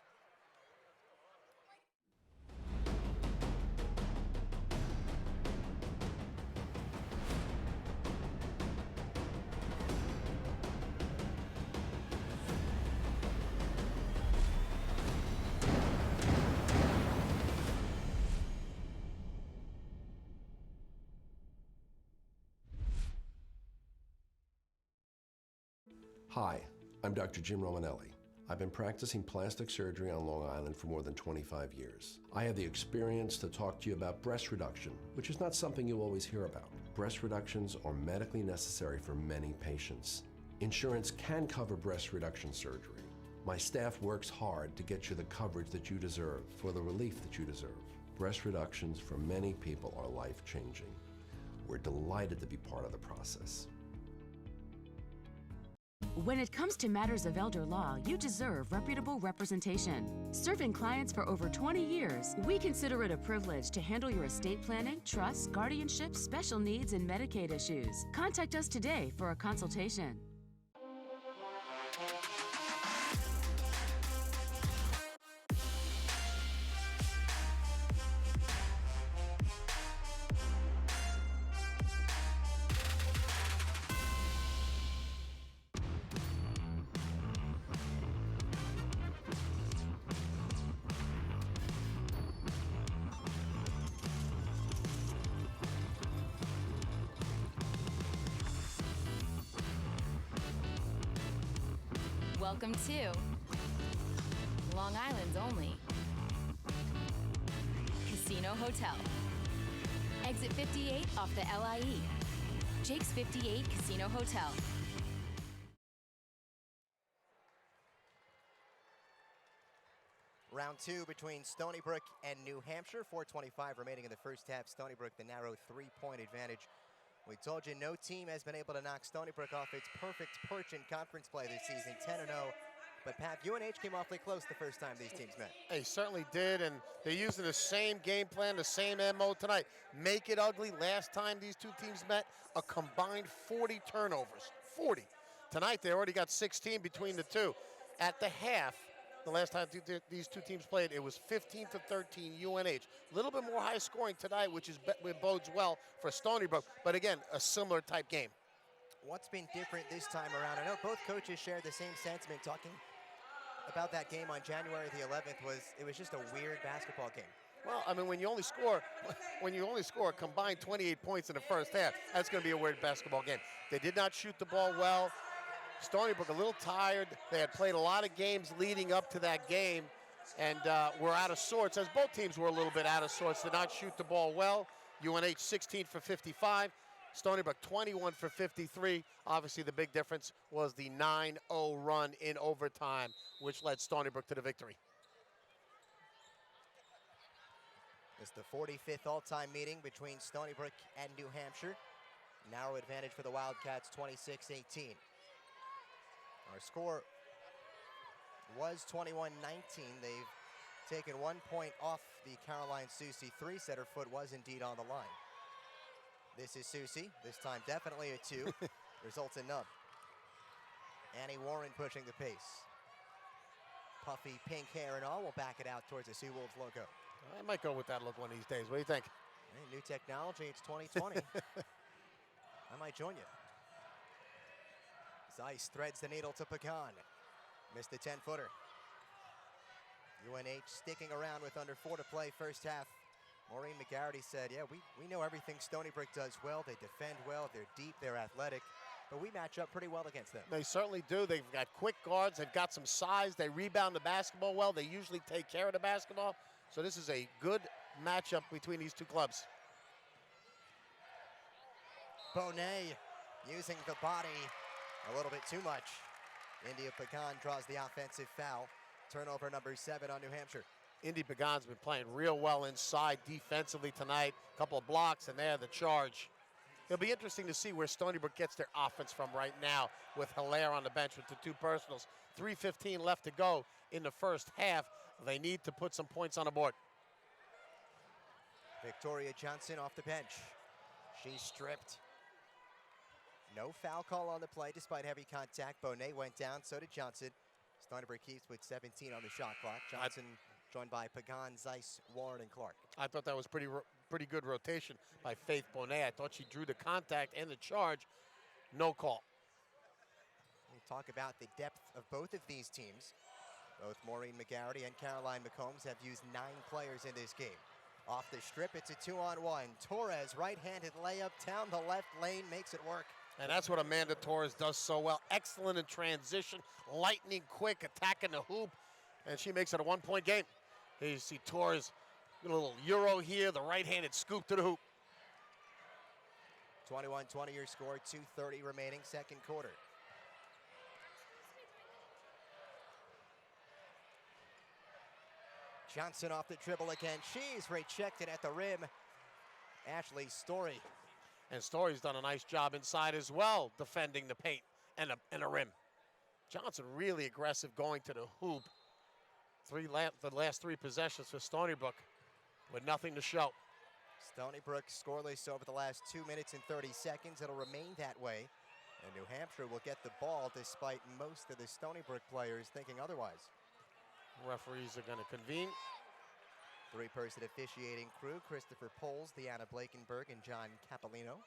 Hi, I'm Dr. Jim Romanelli. I've been practicing plastic surgery on Long Island for more than 25 years. I have the experience to talk to you about breast reduction, which is not something you'll always hear about. Breast reductions are medically necessary for many patients. Insurance can cover breast reduction surgery. My staff works hard to get you the coverage that you deserve for the relief that you deserve. Breast reductions for many people are life-changing. We're delighted to be part of the process. When it comes to matters of elder law, you deserve reputable representation. Serving clients for over 20 years, we consider it a privilege to handle your estate planning, trust, guardianship, special needs, and Medicaid issues. Contact us today for a consultation. Welcome to Long Island's only Casino Hotel. Exit 58 off the LIE. Jake's 58 Casino Hotel. Round two between Stony Brook and New Hampshire. 4:25 remaining in the first half. Stony Brook, the narrow 3-point advantage. We told you no team has been able to knock Stony Brook off its perfect perch in conference play this season, 10-0. But Pat, UNH came awfully close the first time these teams met. They certainly did, and they're using the same game plan, the same MO tonight. Make it ugly. Last time these two teams met, a combined 40 turnovers. 40. Tonight, they already got 16 between the two. At the half, the last time these two teams played, it was 15-13 UNH. A little bit more high scoring tonight, which bodes well for Stony Brook. But again, a similar type game. What's been different this time around? I know both coaches shared the same sentiment talking about that game on January the 11th. It was just a weird basketball game. Well, I mean, when you only score a combined 28 points in the first half, that's going to be a weird basketball game. They did not shoot the ball well. Stony Brook a little tired. They had played a lot of games leading up to that game and were out of sorts, as both teams were a little bit out of sorts. Did not shoot the ball well. UNH 16 for 55. Stony Brook 21 for 53. Obviously, the big difference was the 9-0 run in overtime, which led Stony Brook to the victory. It's the 45th all-time meeting between Stony Brook and New Hampshire. Narrow advantage for the Wildcats, 26-18. Our score was 21-19. They've taken 1 point off the Caroline Susie three-setter. Foot was indeed on the line. This is Susie, this time definitely a 2. Results in nub. Annie Warren pushing the pace. Puffy pink hair and all will back it out towards the Sea Wolves logo. I might go with that look one of these days. What do you think? Hey, new technology, it's 2020. I might join you. Zeiss threads the needle to Pecan. Missed the 10-footer. UNH sticking around with under 4 to play first half. Maureen McGarity said, yeah, we know everything Stony Brook does well. They defend well, they're deep, they're athletic, but we match up pretty well against them. They certainly do. They've got quick guards, they've got some size, they rebound the basketball well, they usually take care of the basketball. So this is a good matchup between these two clubs. Bonet using the body a little bit too much. India Pecan draws the offensive foul. Turnover number 7 on New Hampshire. Indy Pagan's been playing real well inside defensively tonight. A couple of blocks, and there the charge. It'll be interesting to see where Stony Brook gets their offense from right now with Hilaire on the bench with the 2 personals. 3:15 left to go in the first half. They need to put some points on the board. Victoria Johnson off the bench. She's stripped. No foul call on the play despite heavy contact. Bonet went down, so did Johnson. Stony Brook keeps with 17 on the shot clock. Johnson joined by Pagan, Zeiss, Warren, and Clark. I thought that was pretty good rotation by Faith Bonet. I thought she drew the contact and the charge. No call. We talk about the depth of both of these teams. Both Maureen McGarity and Caroline McCombs have used 9 players in this game. Off the strip, it's a 2-on-1. Torres, right-handed layup down the left lane, makes it work. And that's what Amanda Torres does so well. Excellent in transition, lightning quick, attacking the hoop, and she makes it a 1-point game. Here you see Torres, a little euro here, the right-handed scoop to the hoop. 21-20 your score, 2:30 remaining, second quarter. Johnson off the dribble again. She's rejected at the rim. Ashley Story. And Story's done a nice job inside as well, defending the paint and a rim. Johnson really aggressive going to the hoop. The last 3 possessions for Stony Brook with nothing to show. Stony Brook scoreless over the last 2 minutes and 30 seconds. It'll remain that way. And New Hampshire will get the ball despite most of the Stony Brook players thinking otherwise. Referees are going to convene. 3-person officiating crew, Christopher Poles, Deanna Blakenberg, and John Capolino.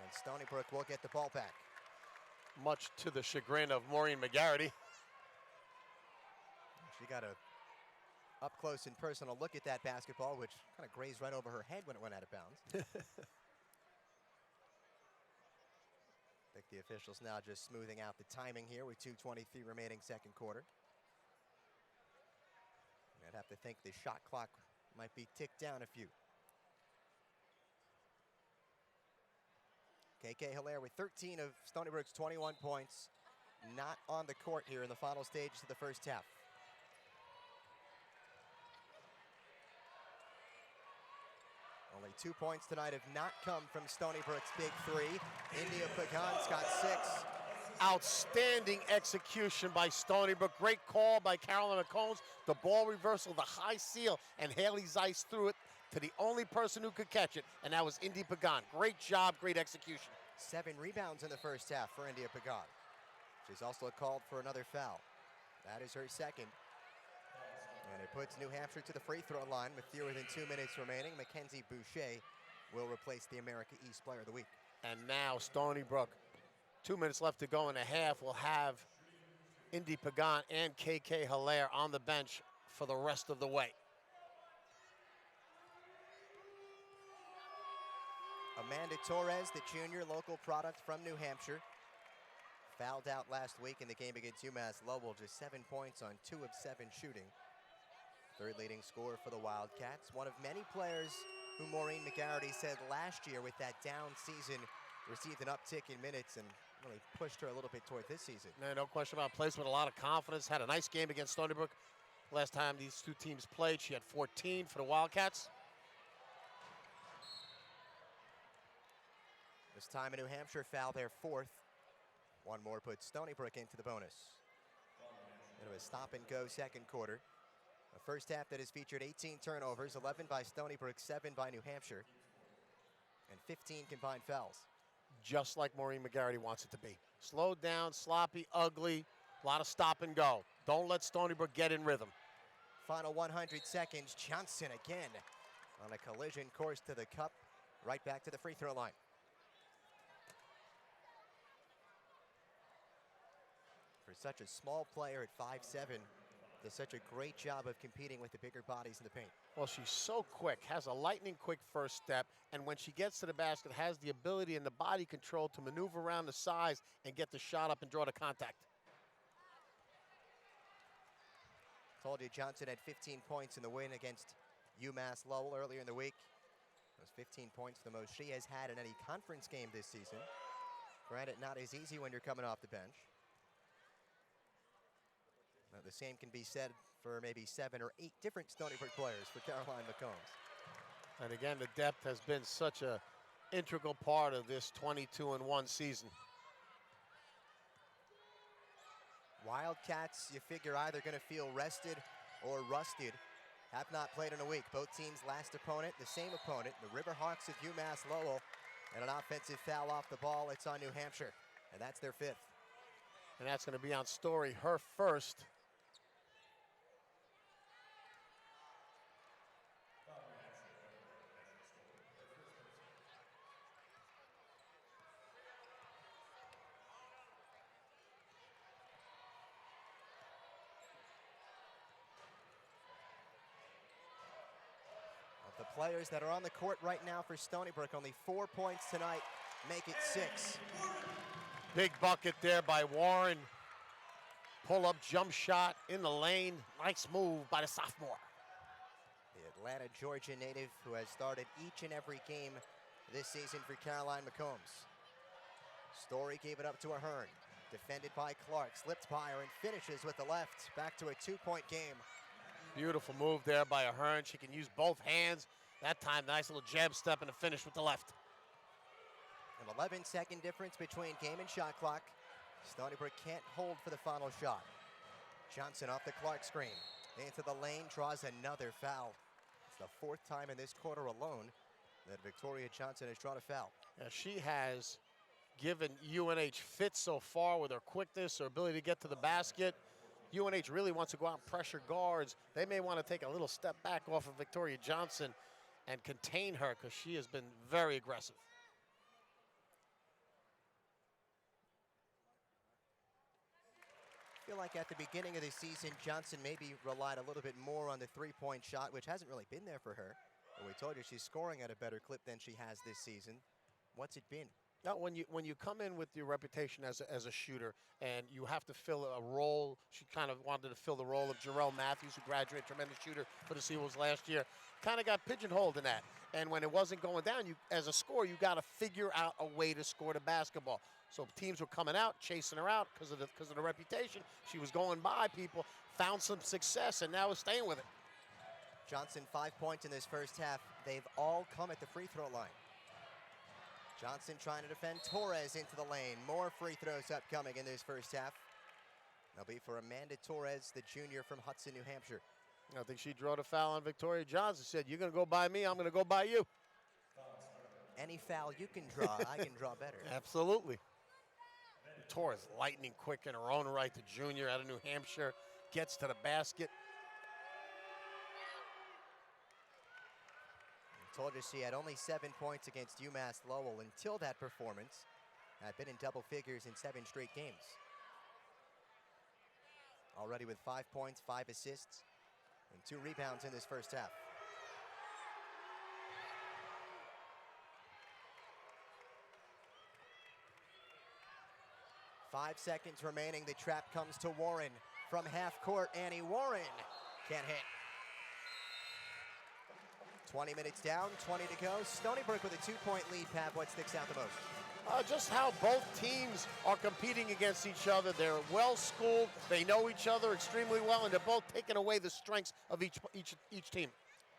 And Stony Brook will get the ball back. Much to the chagrin of Maureen McGarity. She got a up close and personal look at that basketball, which kind of grazed right over her head when it went out of bounds. I think the officials now just smoothing out the timing here with 2:23 remaining second quarter. I'd have to think the shot clock might be ticked down a few. KK Hilaire with 13 of Stony Brook's 21 points. Not on the court here in the final stages of the first half. Only 2 points tonight have not come from Stony Brook's big three. India Pagan's got 6. Outstanding execution by Stony Brook. Great call by Caroline McCombs. The ball reversal, the high seal, and Haley Zeiss threw it to the only person who could catch it, and that was India Pagan. Great job, great execution. 7 rebounds in the first half for India Pagan. She's also called for another foul. That is her second. And it puts New Hampshire to the free throw line with fewer than 2 minutes remaining. Mackenzie Boucher will replace the America East Player of the Week. And now Stony Brook, 2 minutes left to go in a half, will have Indy Pagan and KK Hilaire on the bench for the rest of the way. Amanda Torres, the junior local product from New Hampshire, fouled out last week in the game against UMass Lowell. Just 7 points on 2 of 7 shooting. Third leading scorer for the Wildcats. One of many players who Maureen McGarity said last year with that down season received an uptick in minutes and really pushed her a little bit toward this season. No question about plays with a lot of confidence. Had a nice game against Stony Brook. Last time these two teams played, she had 14 for the Wildcats. This time a New Hampshire foul, their 4th. One more puts Stony Brook into the bonus. Into a stop and go second quarter. A first half that has featured 18 turnovers, 11 by Stony Brook, 7 by New Hampshire, and 15 combined fouls. Just like Maureen McGarity wants it to be. Slowed down, sloppy, ugly, a lot of stop and go. Don't let Stony Brook get in rhythm. Final 100 seconds, Johnson again on a collision course to the cup, right back to the free throw line. For such a small player at 5'7", does such a great job of competing with the bigger bodies in the paint. Well, she's so quick, has a lightning quick first step, and when she gets to the basket, has the ability and the body control to maneuver around the size and get the shot up and draw the contact. Told you Johnson had 15 points in the win against UMass Lowell earlier in the week. Those 15 points, the most she has had in any conference game this season. Granted, not as easy when you're coming off the bench. The same can be said for maybe 7 or 8 different Stony Brook players for Caroline McCombs. And again, the depth has been such an integral part of this 22-1 season. Wildcats, you figure either going to feel rested or rusted. Have not played in a week. Both teams' last opponent, the same opponent, the Riverhawks of UMass Lowell, and an offensive foul off the ball. It's on New Hampshire, and that's their 5th. And that's going to be on Story, her first. Of the players that are on the court right now for Stony Brook, only 4 points tonight, make it 6. Big bucket there by Warren. Pull-up jump shot in the lane. Nice move by the sophomore. The Atlanta, Georgia native who has started each and every game this season for Caroline McCombs. Story gave it up to Ahern. Defended by Clark, slipped by her and finishes with the left. Back to a 2-point game. Beautiful move there by Ahern. She can use both hands. That time, nice little jab step and a finish with the left. An 11-second difference between game and shot clock. Stony Brook can't hold for the final shot. Johnson off the Clark screen. Into the lane, draws another foul. It's the 4th time in this quarter alone that Victoria Johnson has drawn a foul. Now she has given UNH fits so far with her quickness, her ability to get to the basket. UNH really wants to go out and pressure guards. They may want to take a little step back off of Victoria Johnson and contain her because she has been very aggressive. I feel like at the beginning of the season, Johnson maybe relied a little bit more on the 3-point shot, which hasn't really been there for her. But we told you she's scoring at a better clip than she has this season. What's it been? Now, when you come in with your reputation as a shooter and you have to fill a role, she kind of wanted to fill the role of Jarrell Matthews, who graduated, tremendous shooter for the Seawolves last year, kind of got pigeonholed in that. And when it wasn't going down, you as a scorer, you got to figure out a way to score the basketball. So teams were coming out, chasing her out because of the reputation. She was going by people, found some success, and now is staying with it. Johnson 5 points in this first half. They've all come at the free throw line. Johnson trying to defend Torres into the lane. More free throws upcoming in this first half. They'll be for Amanda Torres, the junior from Hudson, New Hampshire. I think she drew the foul on Victoria Johnson. Said, "You're going to go by me, I'm going to go by you." Any foul you can draw, I can draw better. Absolutely. Torres, lightning quick in her own right, the junior out of New Hampshire, gets to the basket. Told you she had only 7 points against UMass Lowell until that performance. Had been in double figures in 7 straight games. Already with 5 points, 5 assists, and 2 rebounds in this first half. Five seconds remaining. The trap comes to Warren from half court. Annie Warren can't hit. 20 minutes down, 20 to go. Stony Brook with a 2-point lead. Pat, what sticks out the most? Just how both teams are competing against each other. They're well-schooled. They know each other extremely well, and they're both taking away the strengths of each team.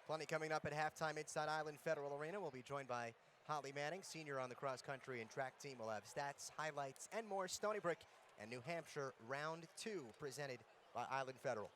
Plenty coming up at halftime inside Island Federal Arena. We'll be joined by Holly Manning, senior on the cross-country and track team. We'll have stats, highlights, and more. Stony Brook and New Hampshire, round 2, presented by Island Federal.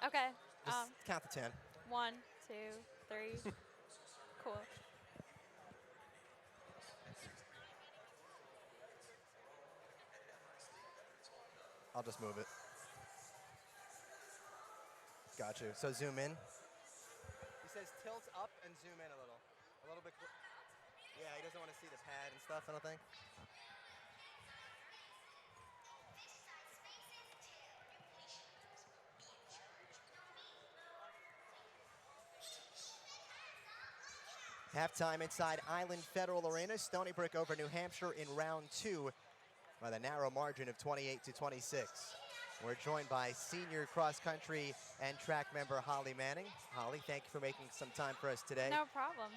Okay. Just count to 10. 1, 2, 3. Cool. I'll just move it. Got you. So zoom in. He says tilt up and zoom in a little. A little bit. Yeah, he doesn't want to see the pad and stuff, I don't think. Halftime inside Island Federal Arena. Stony Brook over New Hampshire in round 2 by the narrow margin of 28-26. We're joined by senior cross-country and track member Holly Manning. Holly, thank you for making some time for us today. No problem.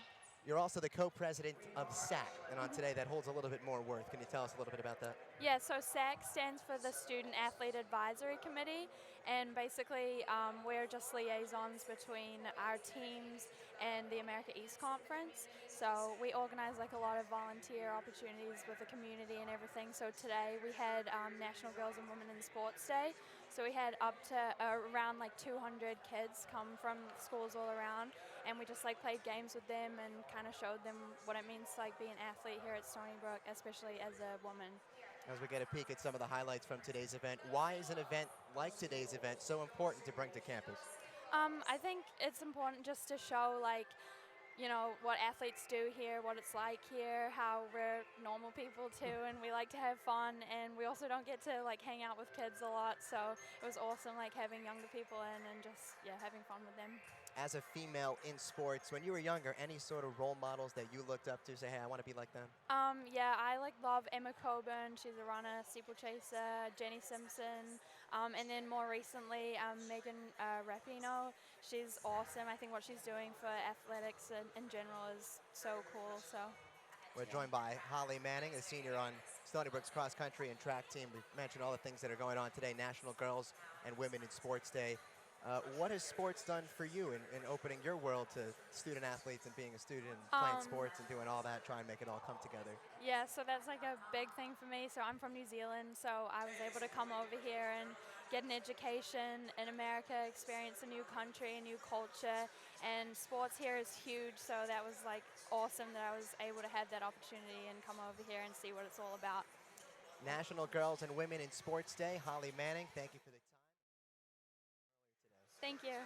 You're also the co-president of SAC, and on today that holds a little bit more worth. Can you tell us a little bit about that? Yeah, so SAC stands for the Student Athlete Advisory Committee, and basically we're just liaisons between our teams and the America East Conference. So we organize like a lot of volunteer opportunities with the community and everything. So today we had National Girls and Women in Sports Day. So we had up to around like 200 kids come from schools all around, and we just like played games with them and kind of showed them what it means to like be an athlete here at Stony Brook, especially as a woman. As we get a peek at some of the highlights from today's event, why is an event like today's event so important to bring to campus? I think it's important just to show like, you know, what athletes do here, what it's like here, how we're normal people too, and we like to have fun, and we also don't get to like hang out with kids a lot, so it was awesome like having younger people in and just, yeah, having fun with them. As a female in sports, when you were younger, any sort of role models that you looked up to, say, hey, I want to be like them? Yeah, I like love Emma Coburn. She's a runner, steeplechaser, Jenny Simpson, and then more recently, Megan Rapinoe. She's awesome. I think what she's doing for athletics in general is so cool. So we're joined by Holly Manning, a senior on Stony Brook's cross country and track team. We've mentioned all the things that are going on today, National Girls and Women in Sports Day. What has sports done for you in opening your world to student athletes and being a student and playing sports and doing all that, trying to make it all come together? Yeah, so that's like a big thing for me. So I'm from New Zealand, so I was able to come over here and get an education in America, experience a new country, a new culture, and sports here is huge, so that was like awesome that I was able to have that opportunity and come over here and see what it's all about. National Girls and Women in Sports Day. Holly Manning, thank you for the time. Thank you.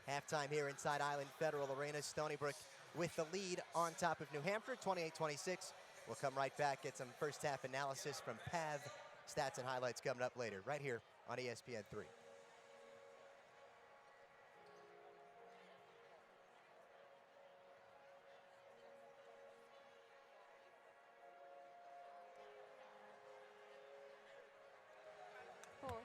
Halftime here inside Island Federal Arena. Stony Brook with the lead on top of New Hampshire, 28-26. We'll come right back, get some first half analysis from PAV. Stats and highlights coming up later, right here on ESPN3. Cool.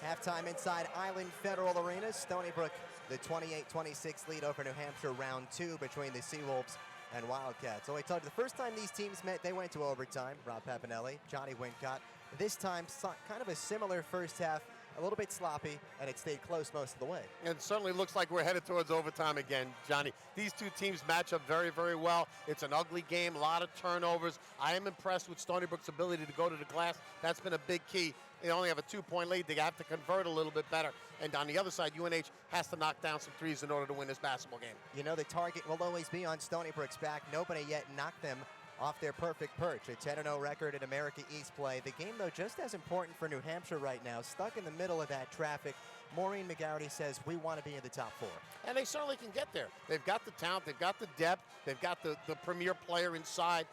Halftime inside Island Federal Arena. Stony Brook, the 28-26 lead over New Hampshire, round 2 between the Seawolves and Wildcats. So I told you, the first time these teams met, they went to overtime. Rob Papinelli, Johnny Wincott. This time, kind of a similar first half, a little bit sloppy, and it stayed close most of the way. And it certainly looks like we're headed towards overtime again, Johnny. These two teams match up very, very well. It's an ugly game, a lot of turnovers. I am impressed with Stony Brook's ability to go to the glass. That's been a big key. They only have a 2-point lead. They have to convert a little bit better. And on the other side, UNH has to knock down some threes in order to win this basketball game. You know, the target will always be on Stony Brook's back. Nobody yet knocked them off their perfect perch. A 10-0 record in America East play. The game, though, just as important for New Hampshire right now. Stuck in the middle of that traffic. Maureen McGarity says we want to be in the top 4. And they certainly can get there. They've got the talent, they've got the depth, they've got the premier player inside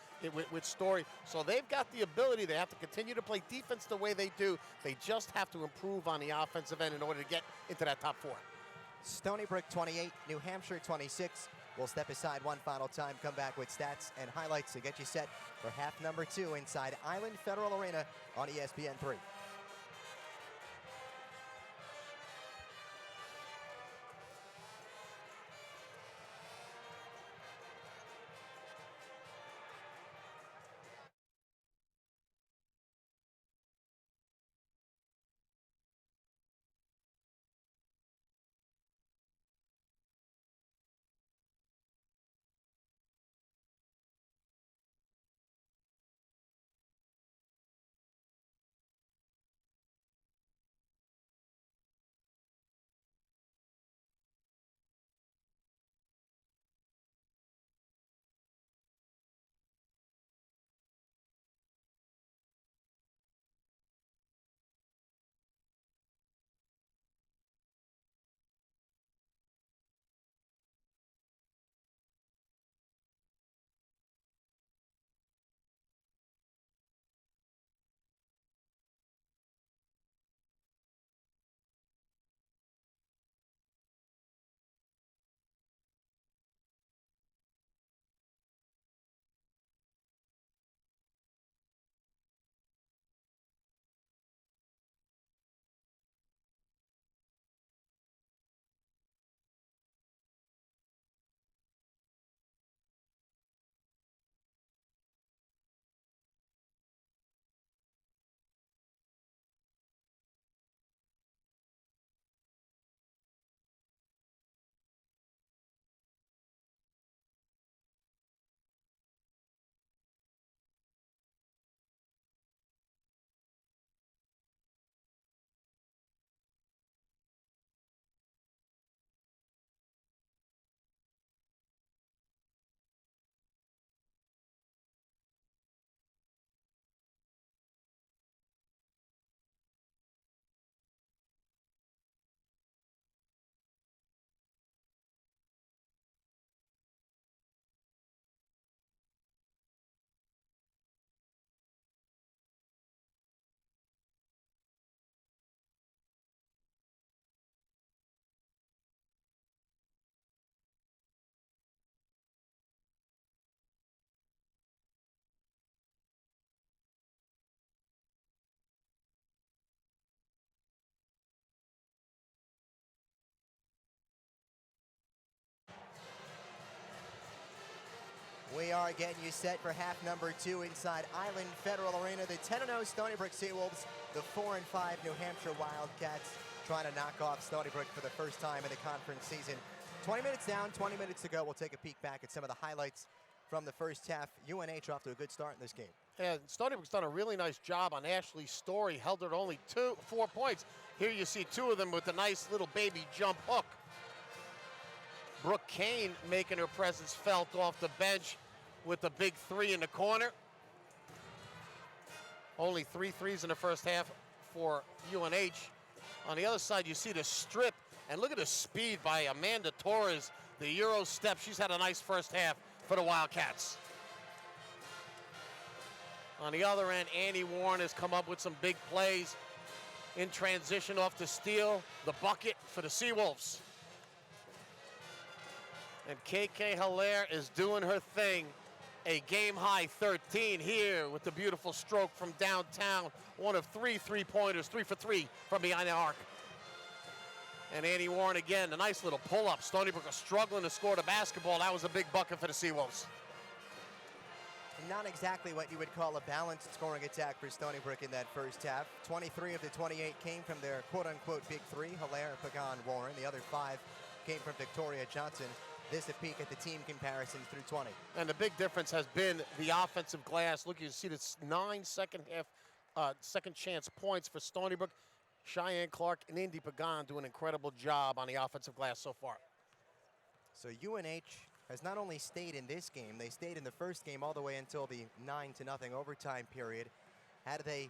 with Story. So they've got the ability. They have to continue to play defense the way they do. They just have to improve on the offensive end in order to get into that top 4. Stony Brook 28, New Hampshire 26. We'll step aside one final time, come back with stats and highlights to get you set for half number 2 inside Island Federal Arena on ESPN 3. We are getting you set for half number 2 inside Island Federal Arena. The 10-0 Stony Brook Seawolves, the 4-5 New Hampshire Wildcats, trying to knock off Stony Brook for the first time in the conference season. 20 minutes down, 20 minutes to go. We'll take a peek back at some of the highlights from the first half. UNH off to a good start in this game. Yeah, Stony Brook's done a really nice job on Ashley Story, held her to only 4 points. Here you see 2 of them with a nice little baby jump hook. Brooke Kane making her presence felt off the bench with the big 3 in the corner. Only 3 threes in the first half for UNH. On the other side, you see the strip, and look at the speed by Amanda Torres, the Euro step. She's had a nice first half for the Wildcats. On the other end, Annie Warren has come up with some big plays in transition off the steal, the bucket for the Seawolves. And KK Hilaire is doing her thing. A game-high 13 here with the beautiful stroke from downtown. One of 3 3-pointers, 3 for 3 from behind the arc. And Annie Warren again, a nice little pull-up. Stony Brook was struggling to score the basketball. That was a big bucket for the Seawolves. not exactly what you would call a balanced scoring attack for Stony Brook in that first half. 23 of the 28 came from their quote-unquote big three, Hilaire, Pagan, Warren. The other 5 came from Victoria Johnson. This a peek at the team comparisons through 20. And the big difference has been the offensive glass. Look, you see this 9 second chance points for Stony Brook. Cheyenne Clark and Indy Pagan do an incredible job on the offensive glass so far. So UNH has not only stayed in this game, they stayed in the first game all the way until the 9-0 overtime period. How do they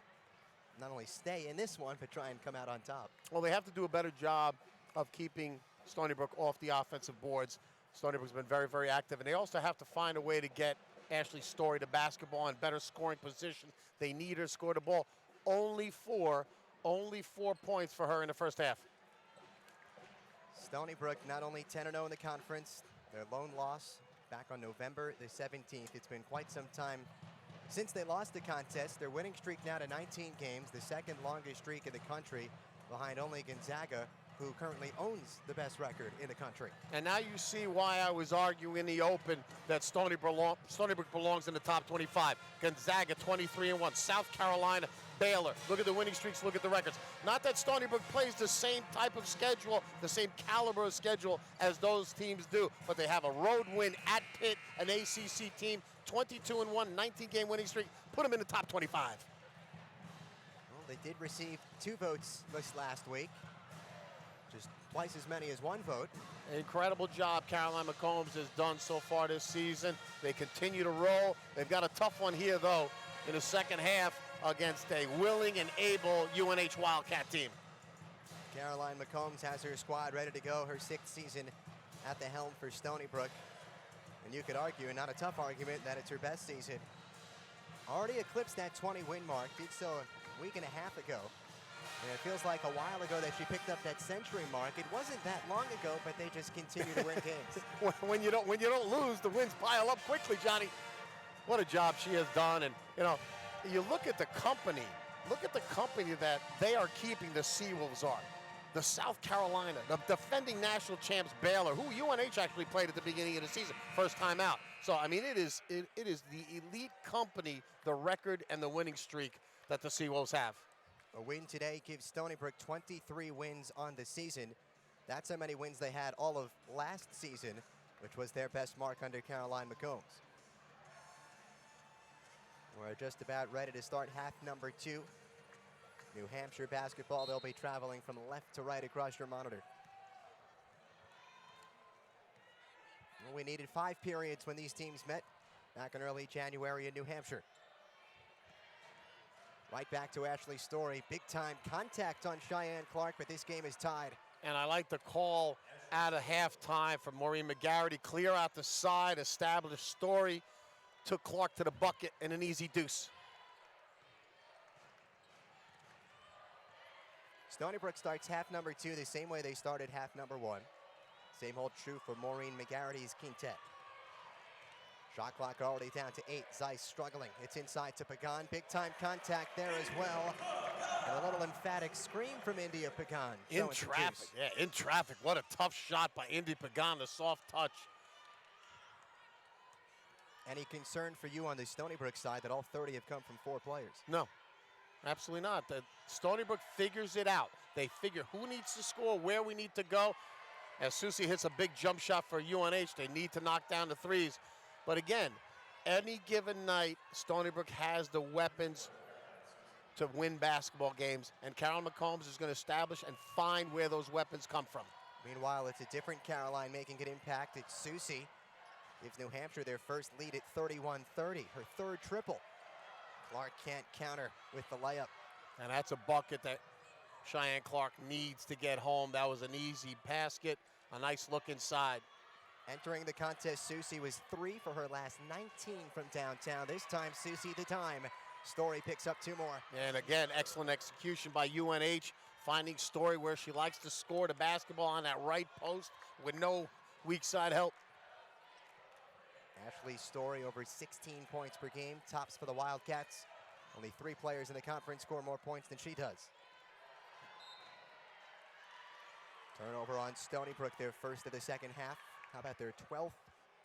not only stay in this one, but try and come out on top? Well, they have to do a better job of keeping Stony Brook off the offensive boards. Stony Brook's been very, very active, and they also have to find a way to get Ashley Story to basketball in better scoring position. They need her to score the ball. Only 4 points for her in the first half. Stony Brook not only 10-0 in the conference, their lone loss back on November the 17th. It's been quite some time since they lost the contest. Their winning streak now to 19 games, the second longest streak in the country, behind only Gonzaga, who currently owns the best record in the country. And now you see why I was arguing in the open that Stony Brook belongs in the top 25. Gonzaga 23-1, South Carolina, Baylor. Look at the winning streaks, look at the records. Not that Stony Brook plays the same type of schedule, the same caliber of schedule as those teams do, but they have a road win at Pitt, an ACC team, 22-1, 19-game winning streak, put them in the top 25. Well, they did receive 2 votes this last week, just twice as many as 1 vote. Incredible job Caroline McCombs has done so far this season. They continue to roll. They've got a tough one here, though, in the second half against a willing and able UNH Wildcat team. Caroline McCombs has her squad ready to go, her 6th season at the helm for Stony Brook. And you could argue, and not a tough argument, that it's her best season. Already eclipsed that 20-win mark, did so a week and a half ago. And it feels like a while ago that she picked up that century mark. It wasn't that long ago, but they just continue to win games. When you don't lose, the wins pile up quickly, Johnny. What a job she has done. And, you know, you look at the company that they are keeping, the Seawolves are. The South Carolina, the defending national champs Baylor, who UNH actually played at the beginning of the season, first time out. So, I mean, it is the elite company, the record and the winning streak that the Seawolves have. A win today gives Stony Brook 23 wins on the season. That's how many wins they had all of last season, which was their best mark under Caroline McCombs. We're just about ready to start half number 2. New Hampshire basketball, they'll be traveling from left to right across your monitor. Well, we needed 5 periods when these teams met back in early January in New Hampshire. Right back to Ashley Story. Big time contact on Cheyenne Clark, but this game is tied. And I like the call out of halftime from Maureen McGarity. Clear out the side, establish Story, took Clark to the bucket, and an easy deuce. Stony Brook starts half number 2 the same way they started half number 1. Same holds true for Maureen McGarity's quintet. Shot clock already down to 8. Zeiss struggling. It's inside to Pagan. Big time contact there as well. And a little emphatic scream from India Pagan. In traffic, yeah, in traffic. What a tough shot by Indy Pagan, the soft touch. Any concern for you on the Stony Brook side that all 30 have come from 4 players? No, absolutely not. The Stony Brook figures it out. They figure who needs to score, where we need to go. As Susie hits a big jump shot for UNH, they need to knock down the threes. But again, any given night, Stony Brook has the weapons to win basketball games, and Carol McCombs is going to establish and find where those weapons come from. Meanwhile, it's a different Caroline making an impact. It's Susie. Gives New Hampshire their first lead at 31-30, her 3rd triple. Clark can't counter with the layup. And that's a bucket that Cheyenne Clark needs to get home. That was an easy basket, a nice look inside. Entering the contest, Susie was 3 for her last 19 from downtown. This time, Susie the time. Story picks up 2 more. And again, excellent execution by UNH, finding Story where she likes to score the basketball on that right post with no weak side help. Ashley Story over 16 points per game, tops for the Wildcats. Only 3 players in the conference score more points than she does. Turnover on Stony Brook, their first of the second half. How about their 12th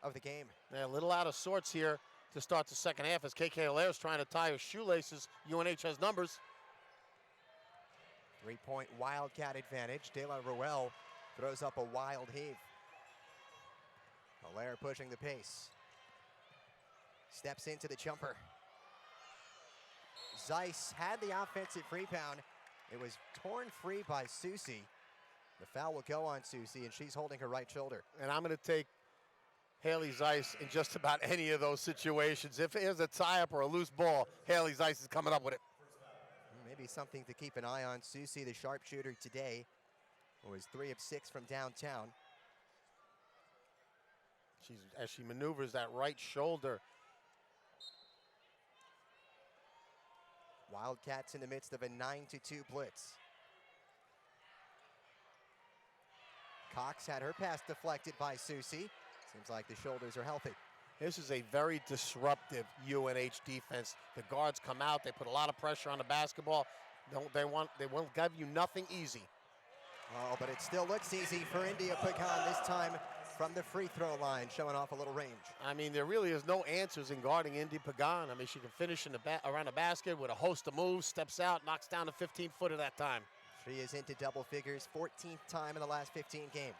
of the game? They're a little out of sorts here. to start the second half as KK Hilaire is trying to tie her shoelaces. UNH has numbers. 3-point Wildcat advantage. De La Ruelle throws up a wild heave. Hilaire pushing the pace. Steps into the jumper. Zeiss had the offensive rebound. It was torn free by Susie. The foul will go on Susie, and she's holding her right shoulder. And I'm going to take Haley Zeiss in just about any of those situations. If there's a tie-up or a loose ball, Haley Zeiss is coming up with it. Maybe something to keep an eye on. Susie, the sharpshooter today, was 3 of 6 from downtown. As she maneuvers that right shoulder. Wildcats in the midst of a 9-2 blitz. Cox had her pass deflected by Susie. Seems like the shoulders are healthy. This is a very disruptive UNH defense. The guards come out, they put a lot of pressure on the basketball. They won't give you nothing easy. Oh, but it still looks easy for India Pagan this time from the free throw line, showing off a little range. I mean, there really is no answers in guarding India Pagan. I mean, she can finish in around the basket with a host of moves, steps out, knocks down a 15-footer that time. She is into double figures, 14th time in the last 15 games.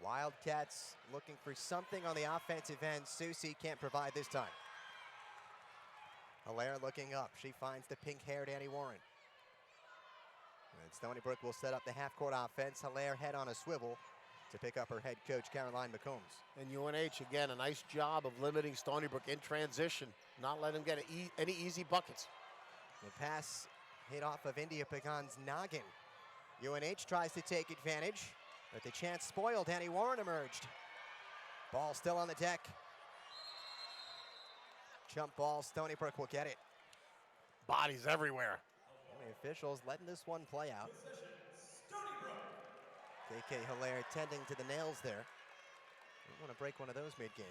Wildcats looking for something on the offensive end. Susie can't provide this time. Hilaire looking up. She finds the pink-haired Annie Warren. And Stony Brook will set up the half-court offense. Hilaire head on a swivel to pick up her head coach, Caroline McCombs. And UNH, again, a nice job of limiting Stony Brook in transition, not letting them get any easy buckets. The pass hit off of India Pagan's noggin. UNH tries to take advantage, but the chance spoiled. Annie Warren emerged. Ball still on the deck. Jump ball, Stony Brook will get it. Bodies everywhere. The officials letting this one play out. KK Hilaire tending to the nails there. We want to break one of those mid-game.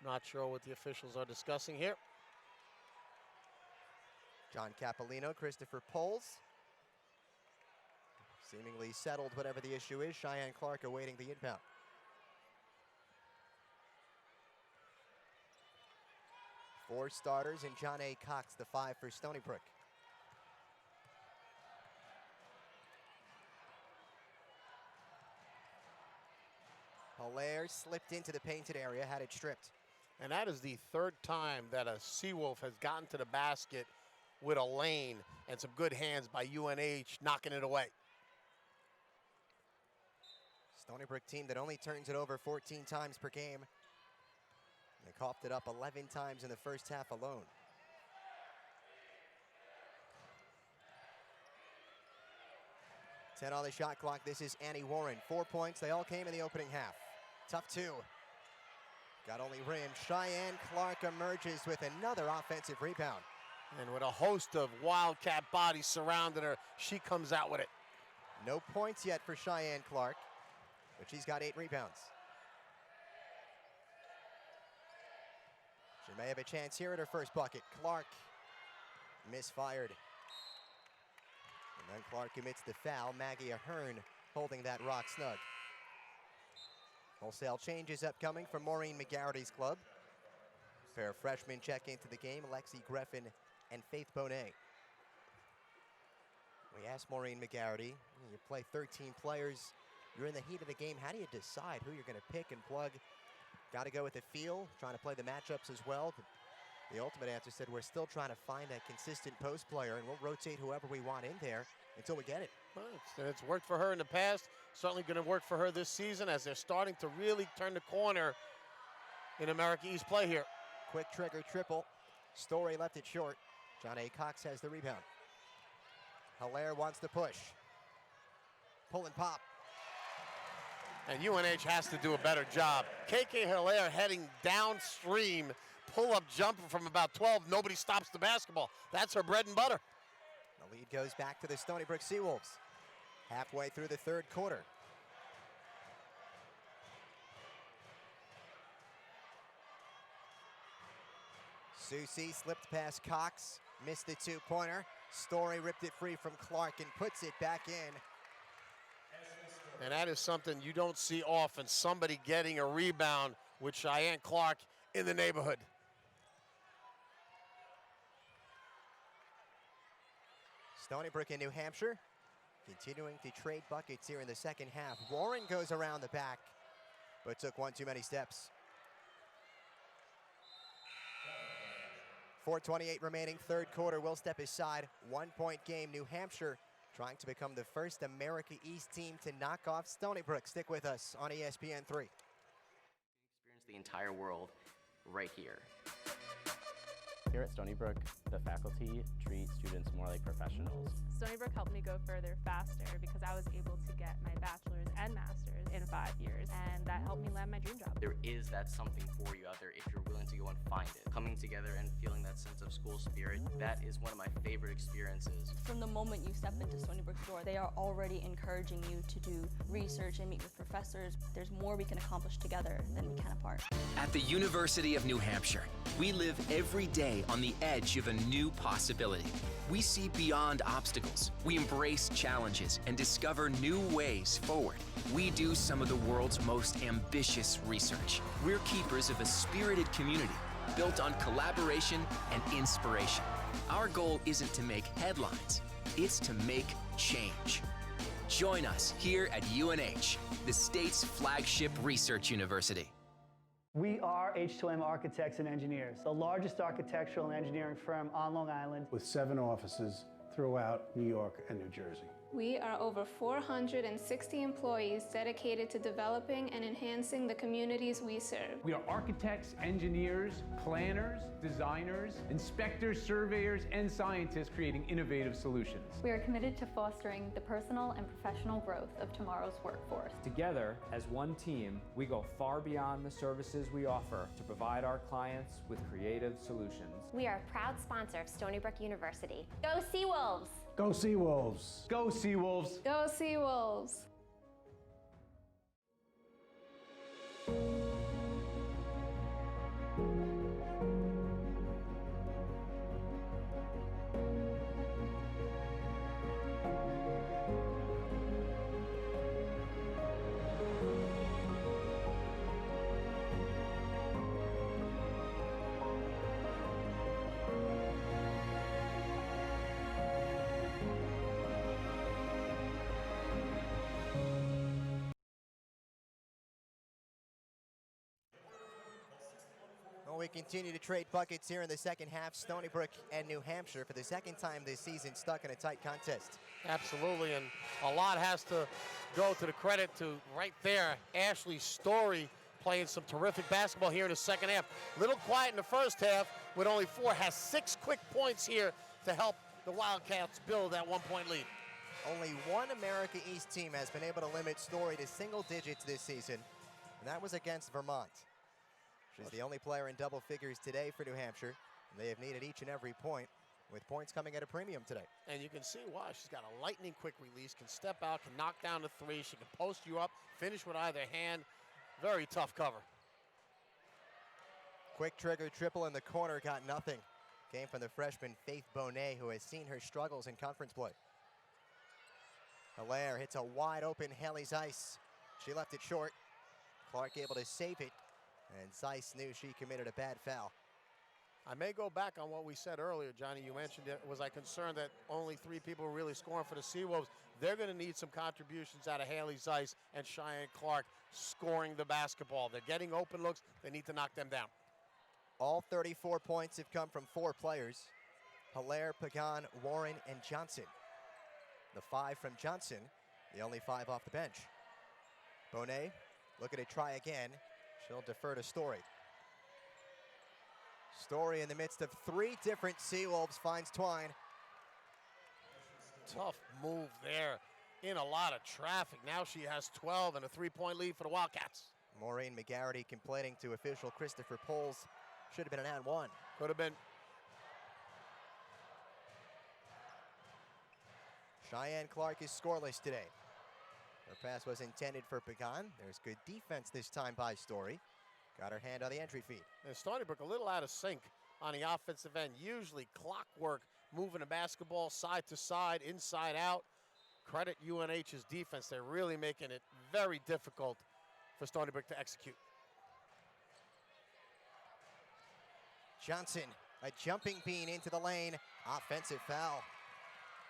Not sure what the officials are discussing here. John Capolino, Christopher Poles. Seemingly settled whatever the issue is. Cheyenne Clark awaiting the inbound. Four starters and John A. Cox, the 5 for Stony Brook. Hilaire slipped into the painted area, had it stripped. And that is the 3rd time that a Seawolf has gotten to the basket with a lane and some good hands by UNH knocking it away. Stony Brook team that only turns it over 14 times per game. They coughed it up 11 times in the first half alone. Ten on the shot clock. This is Annie Warren. 4 points. They all came in the opening half. Tough 2. Got only rim. Cheyenne Clark emerges with another offensive rebound. And with a host of Wildcat bodies surrounding her, she comes out with it. No points yet for Cheyenne Clark, but she's got 8 rebounds. She may have a chance here at her first bucket. Clark misfired. And then Clark commits the foul. Maggie Ahern holding that rock snug. Wholesale changes upcoming from Maureen McGarrity's club. A pair of freshmen check into the game, Lexi Greffin and Faith Bonet. We asked Maureen McGarrity, you play 13 players, you're in the heat of the game, how do you decide who you're going to pick and plug? Got to go with the feel, trying to play the matchups as well. But the ultimate answer said we're still trying to find that consistent post player, and we'll rotate whoever we want in there until we get it. Well, it's worked for her in the past. Certainly going to work for her this season as they're starting to really turn the corner in America East play here. Quick trigger triple. Story left it short. John A. Cox has the rebound. Hilaire wants to push. Pull and pop. And UNH has to do a better job. KK Hilaire heading downstream, pull-up jumper from about 12. Nobody stops the basketball. That's her bread and butter. The lead goes back to the Stony Brook Seawolves. Halfway through the 3rd quarter. Susie slipped past Cox. missed the two-pointer. Story ripped it free from Clark and puts it back in. And that is something you don't see often, somebody getting a rebound with Cheyenne Clark in the neighborhood. Stony Brook in New Hampshire continuing to trade buckets here in the second half. Warren goes around the back, but took one too many steps. 4:28 remaining, third quarter. We'll step aside. 1 point game. New Hampshire trying to become the first America East team to knock off Stony Brook. Stick with us on ESPN3. Experience the entire world right here. Here at Stony Brook, the faculty treat students more like professionals. Stony Brook helped me go further faster because I was able to get my bachelor's and master's in 5 years, and that helped me land my dream job. There is that something for you out there if you're willing to go and find it. Coming together and feeling that sense of school spirit, that is one of my favorite experiences. From the moment you step into Stony Brook's door, they are already encouraging you to do research and meet with professors. There's more we can accomplish together than we can apart. At the University of New Hampshire, we live every day on the edge of a new possibility. We see beyond obstacles, we embrace challenges, and discover new ways forward. We do some of the world's most ambitious research. We're keepers of a spirited community built on collaboration and inspiration. Our goal isn't to make headlines, it's to make change. Join us here at UNH, the state's flagship research university. We are H2M Architects and Engineers, the largest architectural and engineering firm on Long Island, with 7 offices throughout New York and New Jersey. We are over 460 employees dedicated to developing and enhancing the communities we serve. We are architects, engineers, planners, designers, inspectors, surveyors, and scientists creating innovative solutions. We are committed to fostering the personal and professional growth of tomorrow's workforce. Together, as one team, we go far beyond the services we offer to provide our clients with creative solutions. We are a proud sponsor of Stony Brook University. Go Seawolves! Go Seawolves! Go Seawolves! Go Seawolves! We continue to trade buckets here in the second half. Stony Brook and New Hampshire for the second time this season stuck in a tight contest. Absolutely, and a lot has to go to the credit to right there, Ashley Story playing some terrific basketball here in the second half. Little quiet in the first half with only 4, has 6 quick points here to help the Wildcats build that 1-point lead. Only one America East team has been able to limit Story to single digits this season, and that was against Vermont. She's the only player in double figures today for New Hampshire. And they have needed each and every point, with points coming at a premium today. And you can see why. She's got a lightning quick release, can step out, can knock down the 3. She can post you up, finish with either hand. Very tough cover. Quick trigger triple in the corner, got nothing. Came from the freshman Faith Bonet, who has seen her struggles in conference play. Hilaire hits a wide open Haley's Ice. She left it short. Clark able to save it. And Zeiss knew she committed a bad foul. I may go back on what we said earlier, Johnny. You mentioned it. Was I concerned that only 3 people were really scoring for the Seawolves? They're going to need some contributions out of Haley Zeiss and Cheyenne Clark scoring the basketball. They're getting open looks. They need to knock them down. All 34 points have come from 4 players. Hilaire, Pagan, Warren, and Johnson. The 5 from Johnson, the only 5 off the bench. Bonet looking to try again. She'll defer to Story. Story in the midst of 3 different Seawolves finds Twine. Tough move there. In a lot of traffic. Now she has 12 and a 3-point lead for the Wildcats. Maureen McGarity complaining to official Christopher Poles. Should have been an and 1. Could have been. Cheyenne Clark is scoreless today. Her pass was intended for Pagan. There's good defense this time by Story. Got her hand on the entry feed. And Stony Brook a little out of sync on the offensive end. Usually clockwork, moving the basketball side to side, inside out. Credit UNH's defense. They're really making it very difficult for Stony Brook to execute. Johnson, a jumping bean into the lane. Offensive foul.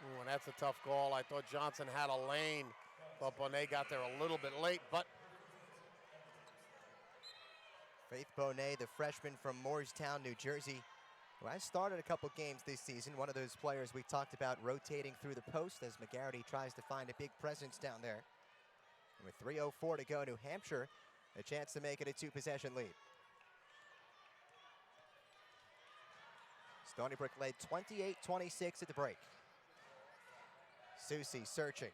Ooh, and that's a tough call. I thought Johnson had a lane, but Bonet got there a little bit late. But Faith Bonet, the freshman from Moorestown, New Jersey, who has started a couple games this season. One of those players we talked about rotating through the post as McGarity tries to find a big presence down there. And with 3:04 to go, New Hampshire, a chance to make it a 2-possession lead. Stony Brook led 28-26 at the break. Susie searching.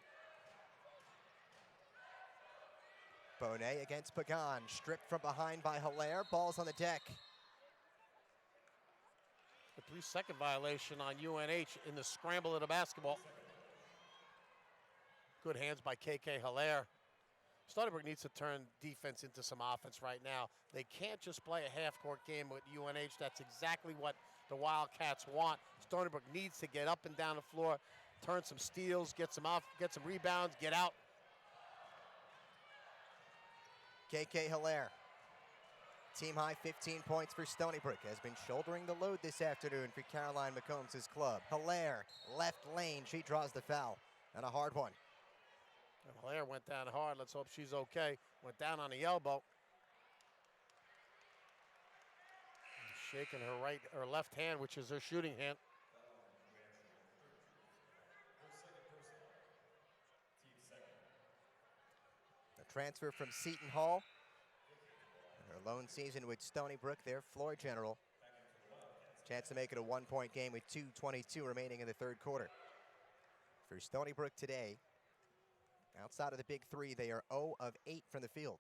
Bonet against Pagan, stripped from behind by Hilaire, ball's on the deck. A 3-second violation on UNH in the scramble of the basketball. Good hands by KK Hilaire. Stony Brook needs to turn defense into some offense right now. They can't just play a half-court game with UNH. That's exactly what the Wildcats want. Stony Brook needs to get up and down the floor, turn some steals, get some rebounds, get out. KK Hilaire, team high 15 points for Stony Brook, has been shouldering the load this afternoon for Caroline McCombs' club. Hilaire, left lane, she draws the foul, and a hard one. And Hilaire went down hard. Let's hope she's okay. Went down on the elbow. Shaking her left hand, which is her shooting hand. A transfer from Seton Hall. Her lone season with Stony Brook, their floor general. Chance to make it a 1-point game with 2:22 remaining in the third quarter. For Stony Brook today, outside of the big three, they are 0 of 8 from the field.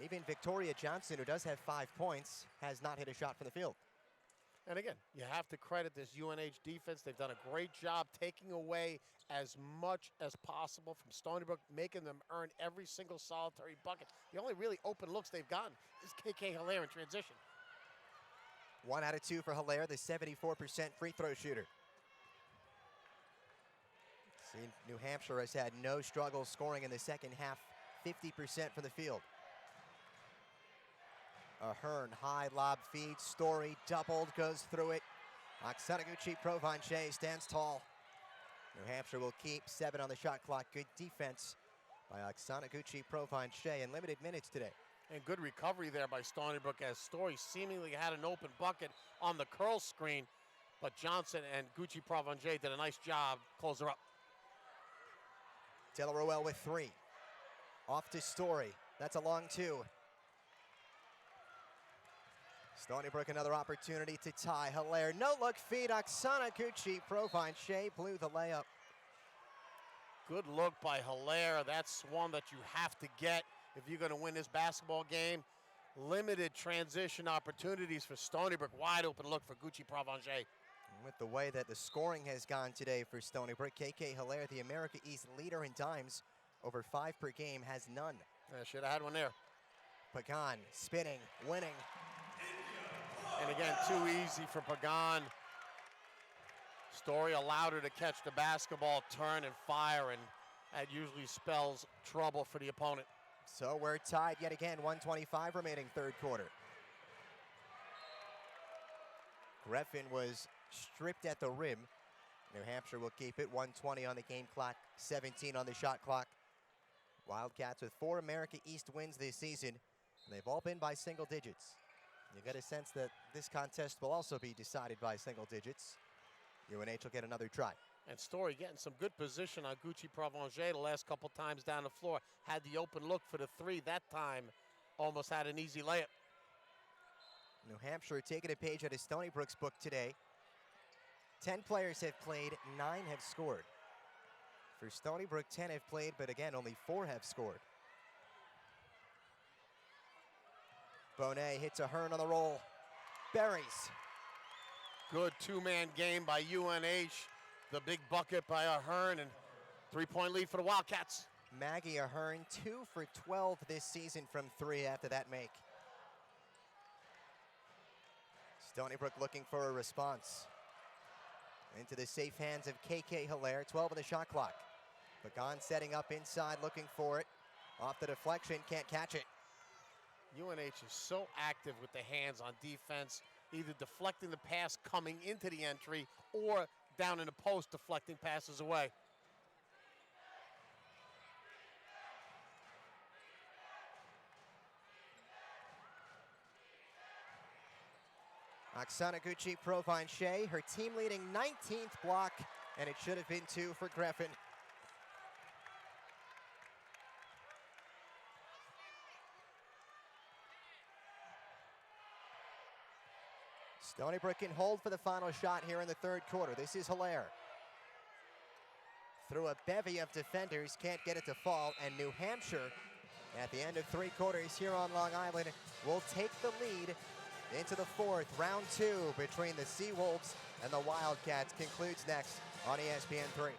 Even Victoria Johnson, who does have 5 points, has not hit a shot from the field. And again, you have to credit this UNH defense. They've done a great job taking away as much as possible from Stony Brook, making them earn every single solitary bucket. The only really open looks they've gotten is KK Hilaire in transition. 1 out of 2 for Hilaire, the 74% free throw shooter. See, New Hampshire has had no struggle scoring in the second half, 50% from the field. Ahern, high lob feed, Story doubled, goes through it. Oksanaguchi Provencher stands tall. New Hampshire will keep 7 on the shot clock. Good defense by Oksanaguchi Provencher in limited minutes today. And good recovery there by Stony Brook as Story seemingly had an open bucket on the curl screen, but Johnson and Gucci Provencher did a nice job, close her up. Delaroel with 3. Off to Story, that's a long 2. Stony Brook another opportunity to tie. Hilaire, no look feed, Oksanaguchi Provencher blew the layup. Good look by Hilaire. That's one that you have to get if you're going to win this basketball game. Limited transition opportunities for Stony Brook. Wide open look for Gucci Provencher. With the way that the scoring has gone today for Stony Brook, KK Hilaire, the America East leader in dimes, over 5 per game, has none. Should have had one there. Pagan spinning, winning. And again, too easy for Pagan. Story allowed her to catch the basketball, turn and fire, and that usually spells trouble for the opponent. So we're tied yet again, 1:25 remaining third quarter. Greffin was stripped at the rim. New Hampshire will keep it, 1:20 on the game clock, 17 on the shot clock. Wildcats with 4 America East wins this season, and they've all been by single digits. You get a sense that this contest will also be decided by single digits. UNH will get another try. And Story getting some good position on Gucci Provencher the last couple times down the floor. Had the open look for the 3 that time. Almost had an easy layup. New Hampshire taking a page out of Stony Brook's book today. 10 players have played, 9 have scored. For Stony Brook, 10 have played, but again, only 4 have scored. Bonet hits Ahern on the roll. Buries. Good 2-man game by UNH. The big bucket by Ahern, and 3-point lead for the Wildcats. Maggie Ahern, 2 for 12 this season from 3 after that make. Stony Brook looking for a response. Into the safe hands of Kaela Hilaire, 12 on the shot clock. Pagan setting up inside, looking for it. Off the deflection, can't catch it. UNH is so active with the hands on defense, either deflecting the pass coming into the entry or down in the post deflecting passes away. Oksana Gucci-Provence, her team leading 19th block, and it should have been 2 for Griffin. Stony Brook can hold for the final shot here in the third quarter. This is Hilaire. Through a bevy of defenders, can't get it to fall, and New Hampshire, at the end of 3 quarters here on Long Island, will take the lead into the fourth. Round 2 between the Seawolves and the Wildcats concludes next on ESPN3.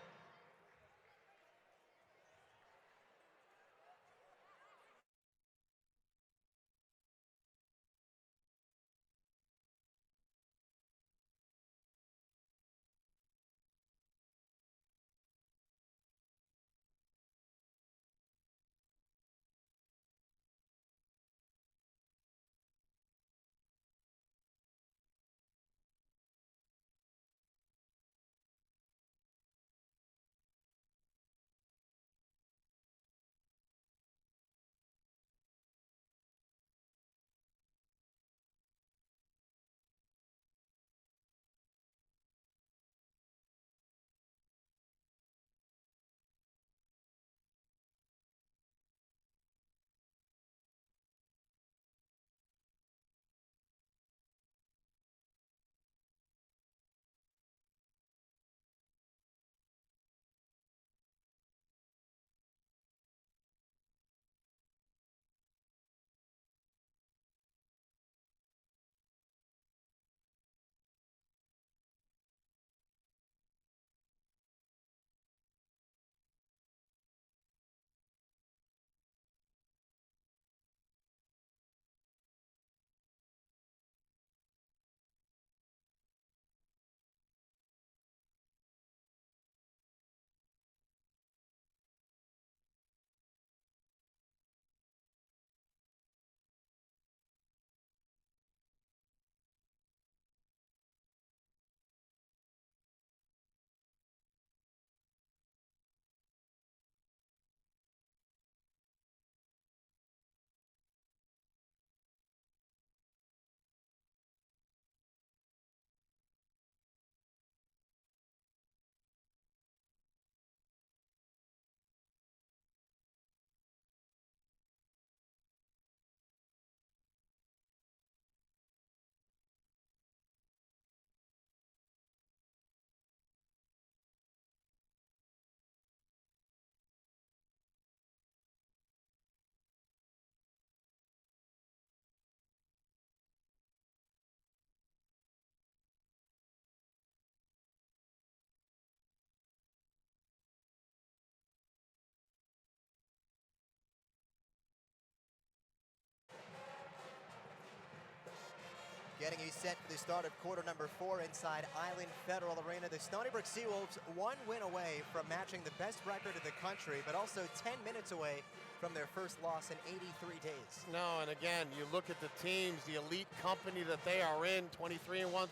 Getting you set for the start of quarter number 4 inside Island Federal Arena. The Stony Brook Seawolves 1 win away from matching the best record in the country, but also 10 minutes away from their first loss in 83 days. No, and again, you look at the teams, the elite company that they are in, 23-1, 22-1,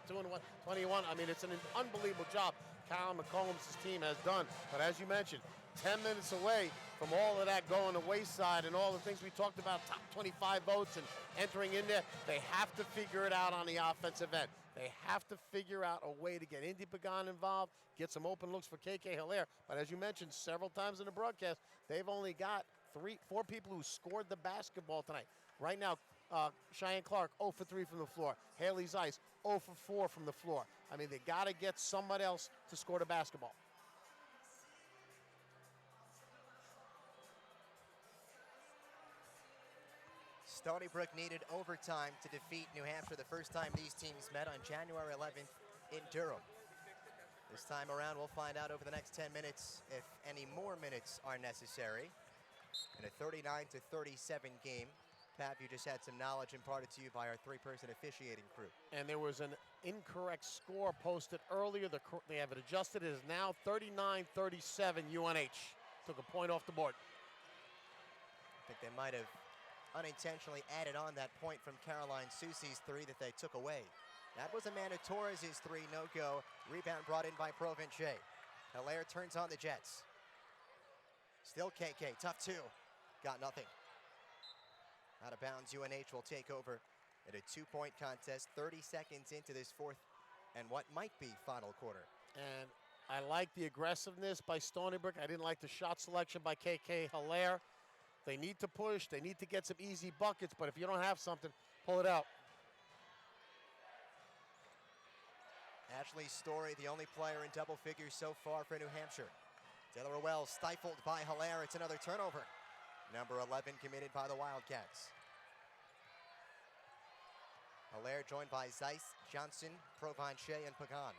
22-1, 21. I mean, it's an unbelievable job Kyle McCombs' team has done. But as you mentioned, 10 minutes away from all of that going to wayside and all the things we talked about, top 25 votes and entering in there. They have to figure it out on the offensive end. They have to figure out a way to get Indy Pagan involved, get some open looks for Kaela Hilaire. But as you mentioned several times in the broadcast, they've only got 4 people who scored the basketball tonight. Right now, Cheyenne Clark, 0 for 3 from the floor. Haley Zeiss, 0 for 4 from the floor. I mean, they got to get somebody else to score the basketball. Stony Brook needed overtime to defeat New Hampshire the first time these teams met on January 11th in Durham. This time around, we'll find out over the next 10 minutes if any more minutes are necessary in a 39-37 game. Pat, you just had some knowledge imparted to you by our three-person officiating crew. And there was an incorrect score posted earlier. They have it adjusted. It is now 39-37 UNH. Took a point off the board. I think they might have unintentionally added on that point from Caroline Soucy's three that they took away. That was Amanda Torres' three, no go. Rebound brought in by Provencher. Hilaire turns on the Jets. Still KK, tough two. Got nothing. Out of bounds, UNH will take over at a two-point contest, 30 seconds into this fourth and what might be final quarter. And I like the aggressiveness by Stony Brook. I didn't like the shot selection by KK Hilaire. They need to push. They need to get some easy buckets, but if you don't have something, pull it out. Ashley Story, the only player in double figures so far for New Hampshire. Delaware Wells stifled by Hilaire. It's another turnover. Number 11 committed by the Wildcats. Hilaire joined by Zeiss, Johnson, Provencher, and Pagan.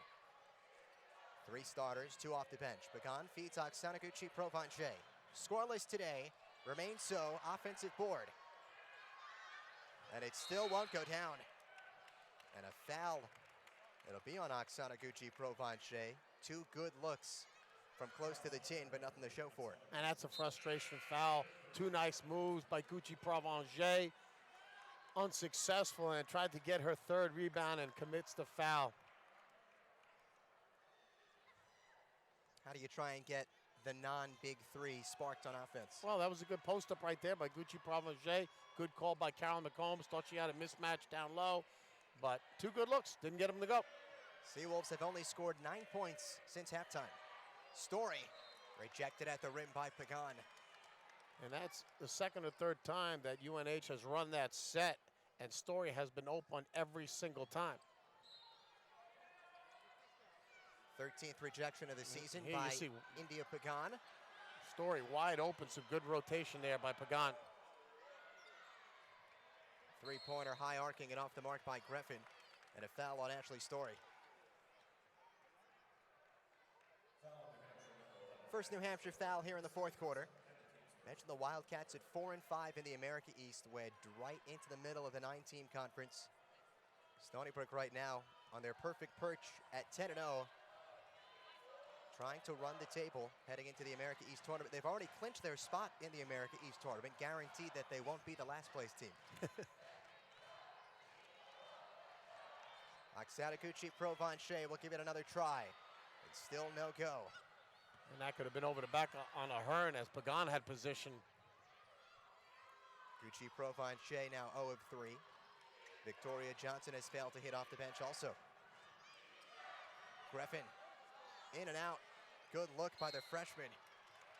Three starters, two off the bench. Pagan feeds Oksanaguchi Provencher. Scoreless today, remains so, offensive board. And it still won't go down. And a foul. It'll be on Oksanaguchi Provencher. Two good looks from close to the tin, but nothing to show for it. And that's a frustration foul. Two nice moves by Gucci Provencher. Unsuccessful, and tried to get her third rebound and commits the foul. How do you try and get the non-big three sparked on offense? Well, that was a good post-up right there by Gucci Provencher. Good call by Carolyn McCombs. Thought she had a mismatch down low, but two good looks. Didn't get them to go. Seawolves have only scored 9 points since halftime. Story rejected at the rim by Pagan. And that's the second or third time that UNH has run that set, and Story has been open every single time. 13th rejection of the season Here by you see India Pagan. Story wide open, some good rotation there by Pagan. Three-pointer high arcing and off the mark by Griffin, and a foul on Ashley Story. First New Hampshire foul here in the fourth quarter. Mentioned the Wildcats at 4-5 in the America East, wed right into the middle of the 9-team conference. Stony Brook right now on their perfect perch at 10-0, trying to run the table heading into the America East tournament. They've already clinched their spot in the America East tournament, guaranteed that they won't be the last place team. Oksanaguchi Provencher will give it another try. It's still no go. And that could have been over the back on a Hearn as Pagan had position. Gucci Provencher now 0 of 3. Victoria Johnson has failed to hit off the bench also. Griffin in and out. Good look by the freshman.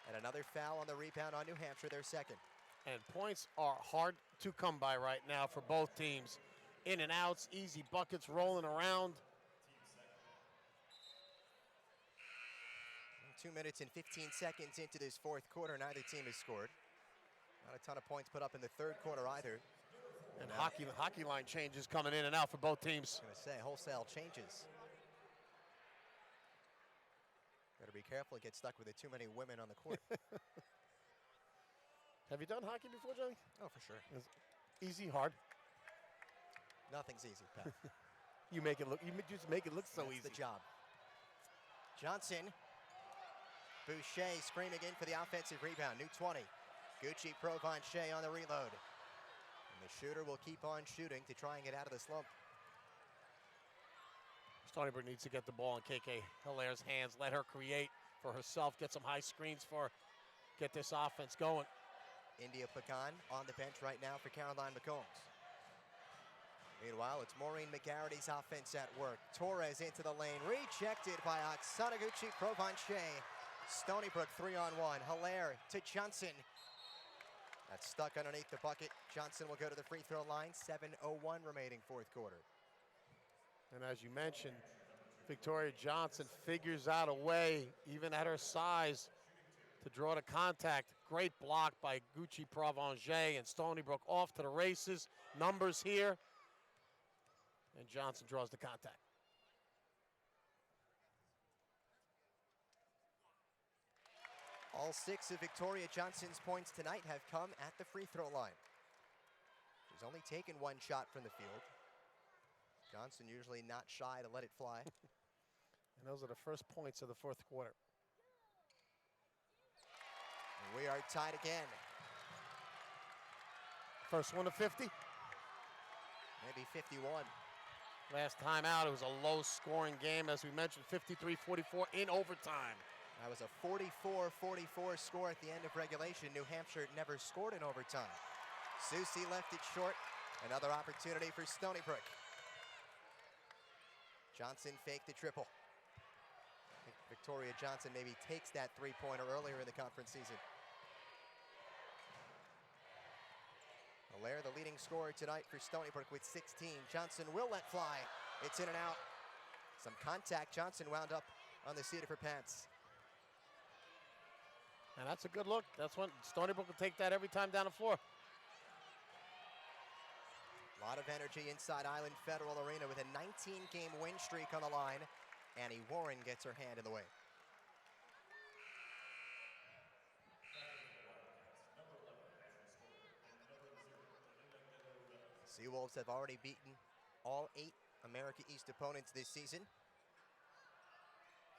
And another foul on the rebound on New Hampshire, their second. And points are hard to come by right now for both teams. In and outs, easy buckets rolling around. 2 minutes and 15 seconds into this fourth quarter, neither team has scored. Not a ton of points put up in the third quarter either. And hockey line changes coming in and out for both teams. I was going to say, wholesale changes. Better be careful, get stuck with too many women on the court. Have you done hockey before, Johnny? Oh, for sure. Easy, hard? Nothing's easy, Pat. You just make it look so easy. That's the job. Johnson. Boucher screaming in for the offensive rebound. New 20. Gucci Provencher on the reload. And the shooter will keep on shooting to try and get out of the slump. Stony Brook needs to get the ball in KK Hilaire's hands. Let her create for herself. Get some high screens for her. Get this offense going. India Pagan on the bench right now for Caroline McCombs. Meanwhile, it's Maureen McGarrity's offense at work. Torres into the lane. Rejected by Oksanaguchi Provencher. Stony Brook 3-on-1. Hilaire to Johnson. That's stuck underneath the bucket. Johnson will go to the free throw line. 7:01 remaining fourth quarter. And as you mentioned, Victoria Johnson figures out a way, even at her size, to draw the contact. Great block by Gucci Provencher, and Stony Brook off to the races. Numbers here. And Johnson draws the contact. All 6 of Victoria Johnson's points tonight have come at the free throw line. He's only taken one shot from the field. Johnson usually not shy to let it fly. And those are the first points of the fourth quarter. And we are tied again. First one to 50. Maybe 51. Last time out, it was a low-scoring game, as we mentioned, 53-44 in overtime. That was a 44-44 score at the end of regulation. New Hampshire never scored in overtime. Susie left it short. Another opportunity for Stony Brook. Johnson faked the triple. I think Victoria Johnson maybe takes that three-pointer earlier in the conference season. Hilaire, the leading scorer tonight for Stony Brook with 16. Johnson will let fly. It's in and out. Some contact. Johnson wound up on the seat of her pants. And that's a good look. That's when Stony Brook will take that every time down the floor. A lot of energy inside Island Federal Arena with a 19-game win streak on the line. Annie Warren gets her hand in the way. Seawolves have already beaten all 8 America East opponents this season.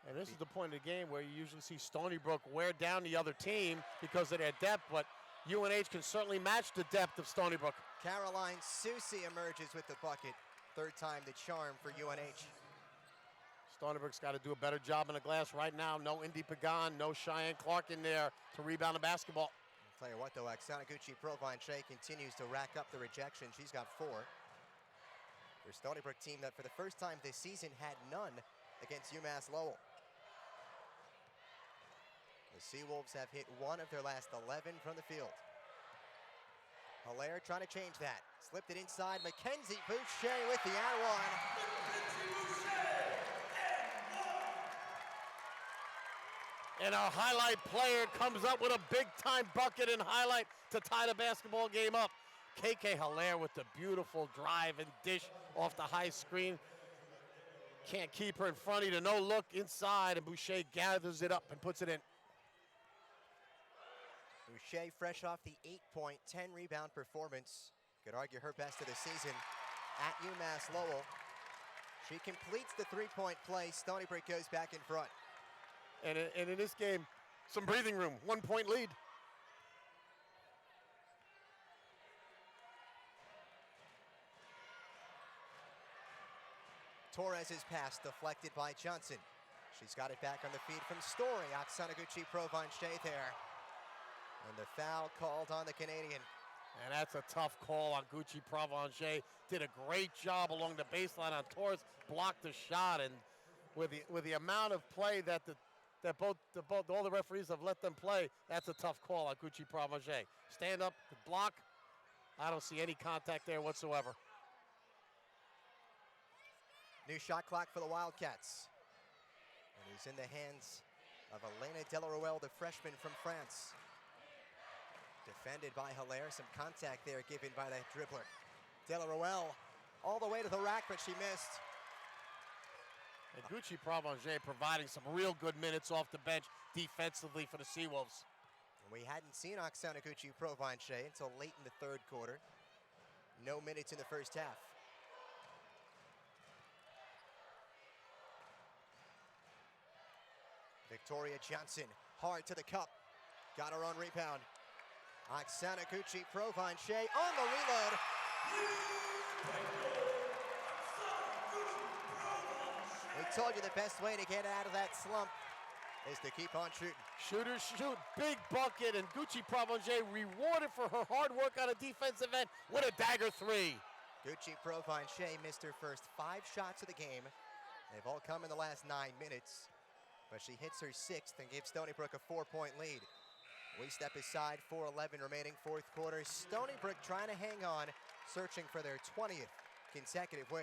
And this is the point of the game where you usually see Stony Brook wear down the other team because of their depth, but UNH can certainly match the depth of Stony Brook. Caroline Susie emerges with the bucket. Third time the charm for UNH. Stony Brook's got to do a better job in the glass right now. No Indy Pagan, no Cheyenne Clark in there to rebound the basketball. I'll tell you what though, Oksana Provence continues to rack up the rejection. She's got 4. For Stony Brook team that for the first time this season had none against UMass Lowell. The Seawolves have hit 1 of their last 11 from the field. Hilaire trying to change that. Slipped it inside. Mackenzie Boucher with the and one. And our highlight player comes up with a big-time bucket and highlight to tie the basketball game up. KK Hilaire with the beautiful drive and dish off the high screen. Can't keep her in front of you. No look inside, and Boucher gathers it up and puts it in. Boucher fresh off the 8-point, 10-rebound performance. Could argue her best of the season at UMass Lowell. She completes the 3-point play. Stony Brook goes back in front. And in this game, some breathing room, 1-point lead. Torres's pass deflected by Johnson. She's got it back on the feed from Story. Oksana Provence there. And the foul called on the Canadian. And that's a tough call on Gucci Provence. Did a great job along the baseline on Torres, blocked the shot, and with the amount of play that all the referees have let them play, that's a tough call on Gucci Provence. Stand up, block. I don't see any contact there whatsoever. New shot clock for the Wildcats. And he's in the hands of Elena Delaruelle, the freshman from France. Defended by Hilaire, some contact there given by the dribbler. Delaruelle all the way to the rack, but she missed. And Gucci Provence providing some real good minutes off the bench defensively for the Seawolves. We hadn't seen Oksana Provence until late in the third quarter. No minutes in the first half. Victoria Johnson, hard to the cup. Got her own rebound. Oksana Provence on the reload. We told you the best way to get out of that slump is to keep on shooting. Shooters shoot, big bucket, and Gucci Provence rewarded for her hard work on a defensive end with a dagger 3. Gucci Provence missed her first 5 shots of the game. They've all come in the last 9 minutes, but she hits her 6th and gives Stony Brook a 4-point lead. We step aside, 4:11 remaining, fourth quarter. Stony Brook trying to hang on, searching for their 20th consecutive win.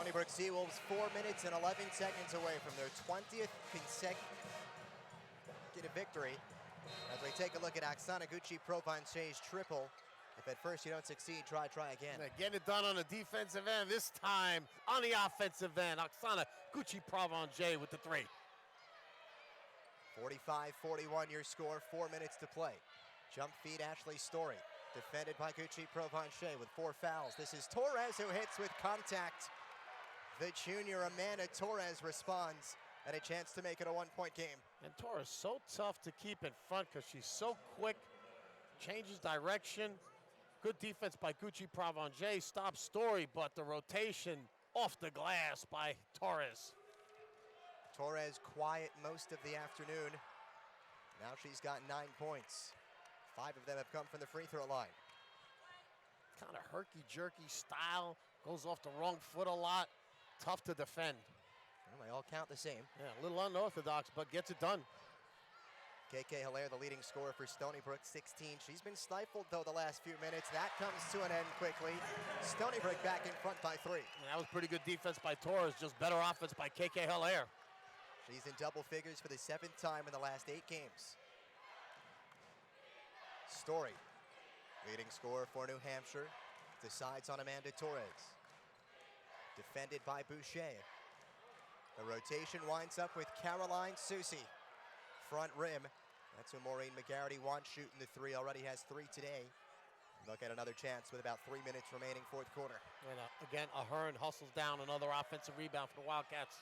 Stony Brook Seawolves 4 minutes and 11 seconds away from their 20th consecutive victory. As we take a look at Oksana Gucci-Provencher's triple. If at first you don't succeed, try again. Getting it done on the defensive end, this time on the offensive end. Oksana Gucci-Provencher with the 3. 45-41 your score, 4 minutes to play. Jump feed Ashley Story. Defended by Gucci-Provencher with 4 fouls. This is Torres who hits with contact. The junior Amanda Torres responds, and a chance to make it a 1-point game. And Torres so tough to keep in front because she's so quick, changes direction. Good defense by Gucci-Provencher, stops Story, but the rotation off the glass by Torres. Torres quiet most of the afternoon. Now she's got 9 points. 5 of them have come from the free throw line. Kind of herky-jerky style, goes off the wrong foot a lot. Tough to defend. Well, they all count the same. Yeah, a little unorthodox, but gets it done. Kaela Hilaire, the leading scorer for Stony Brook, 16. She's been stifled, though, the last few minutes. That comes to an end quickly. Stony Brook back in front by 3. And that was pretty good defense by Torres, just better offense by Kaela Hilaire. She's in double figures for the 7th time in the last 8 games. Story, leading scorer for New Hampshire, decides on Amanda Torres. Defended by Boucher. The rotation winds up with Caroline Susi. Front rim, that's who Maureen McGarity wants shooting the 3, already has 3 today. Look at another chance with about 3 minutes remaining, 4th quarter. And again, Ahern hustles down another offensive rebound for the Wildcats.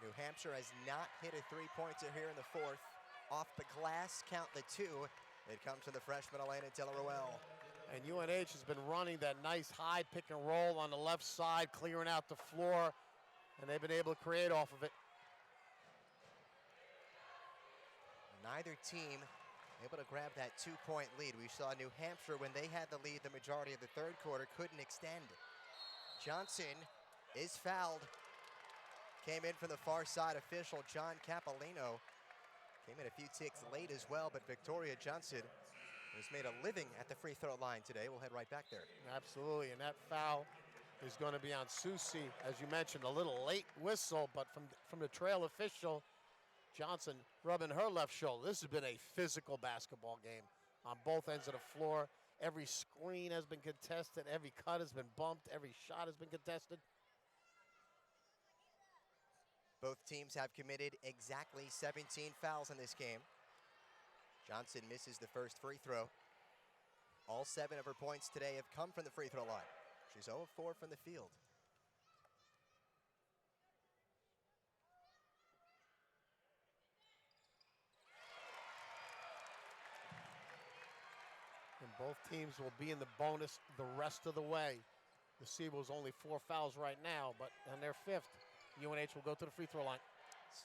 New Hampshire has not hit a 3-pointer here in the 4th. Off the glass, count the 2. It comes from the freshman Elena Delaruel. And UNH has been running that nice high pick and roll on the left side, clearing out the floor, and they've been able to create off of it. Neither team able to grab that 2-point lead. We saw New Hampshire, when they had the lead the majority of the 3rd quarter, couldn't extend. Johnson is fouled. Came in from the far side official, John Capolino. Came in a few ticks late as well, but Victoria Johnson has made a living at the free throw line today. We'll head right back there. Absolutely, and that foul is going to be on Susi. As you mentioned, a little late whistle, but from the trail official, Johnson rubbing her left shoulder. This has been a physical basketball game on both ends of the floor. Every screen has been contested. Every cut has been bumped. Every shot has been contested. Both teams have committed exactly 17 fouls in this game. Johnson misses the first free throw. All 7 of her points today have come from the free throw line. She's 0 of 4 from the field. And both teams will be in the bonus the rest of the way. The Seawolves only 4 fouls right now, but on their 5th, UNH will go to the free throw line.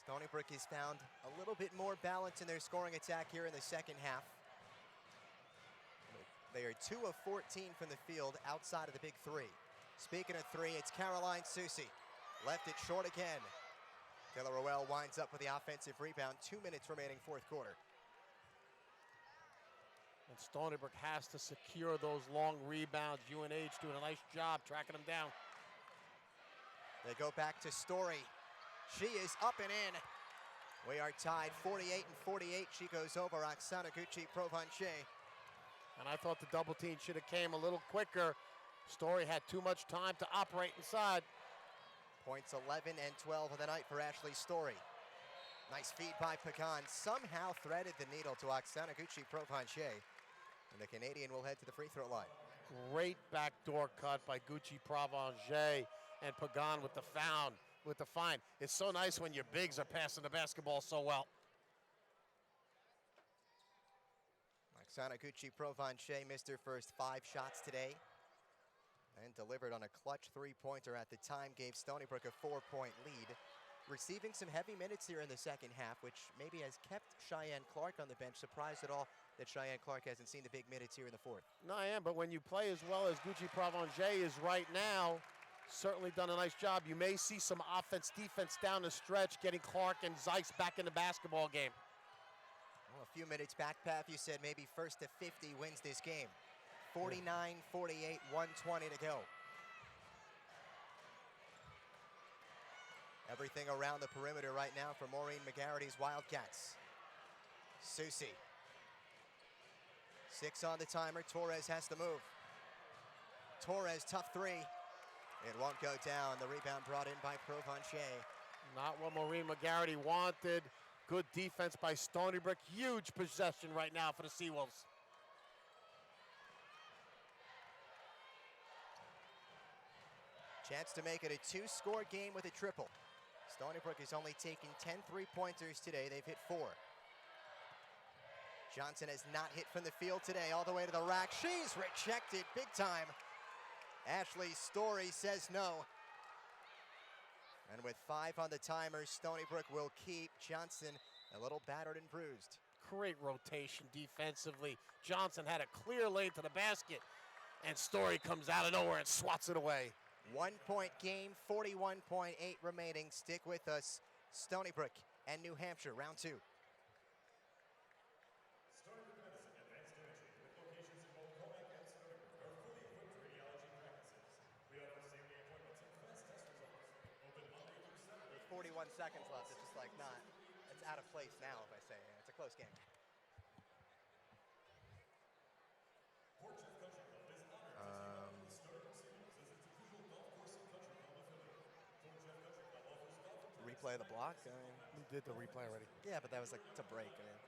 Stony Brook has found a little bit more balance in their scoring attack here in the second half. They are 2 of 14 from the field outside of the big 3. Speaking of 3, it's Caroline Susi. Left it short again. Delaruel winds up with the offensive rebound. 2 minutes remaining, 4th quarter. And Stony Brook has to secure those long rebounds. UNH doing a nice job tracking them down. They go back to Story. She is up and in. We are tied 48-48. She goes over Oksana Gucci-Provencher. And I thought the double team should have came a little quicker. Story had too much time to operate inside. Points 11 and 12 of the night for Ashley Story. Nice feed by Pagan. Somehow threaded the needle to Oksana Gucci-Provencher. And the Canadian will head to the free throw line. Great backdoor cut by Gucci-Provencher. And Pagan with the foul, with the find. It's so nice when your bigs are passing the basketball so well. Oksana Gucci-Provencher missed her first 5 shots today and delivered on a clutch 3-pointer at the time, gave Stony Brook a 4-point lead. Receiving some heavy minutes here in the second half, which maybe has kept Cheyenne Clark on the bench. Surprised at all that Cheyenne Clark hasn't seen the big minutes here in the 4th. No, I am, but when you play as well as Gucci-Provencher is right now, certainly done a nice job. You may see some offense, defense down the stretch, getting Clark and Zeiss back in the basketball game. Well, a few minutes back, Path, you said maybe first to 50 wins this game. 49-48, 120 to go. Everything around the perimeter right now for Maureen McGarrity's Wildcats. Susie. 6 on the timer. Torres has to move. Torres, tough three. It won't go down. The rebound brought in by Provencher. Not what Maureen McGarity wanted. Good defense by Stony Brook. Huge possession right now for the Seawolves. Chance to make it a 2-score game with a triple. Stony Brook has only taken 10 three-pointers today. They've hit 4. Johnson has not hit from the field today, all the way to the rack. She's rejected big time. Ashley Story says no. And with 5 on the timer, Stony Brook will keep Johnson a little battered and bruised. Great rotation defensively. Johnson had a clear lane to the basket, and Story comes out of nowhere and swats it away. 1-point game, 41.8 remaining. Stick with us. Stony Brook and New Hampshire, round 2. There's 41 seconds left. It's just like not, it's out of place now if I say it. It's a close game. Replay of the block? I mean, We did the replay already. yeah, but that was like to break. I mean.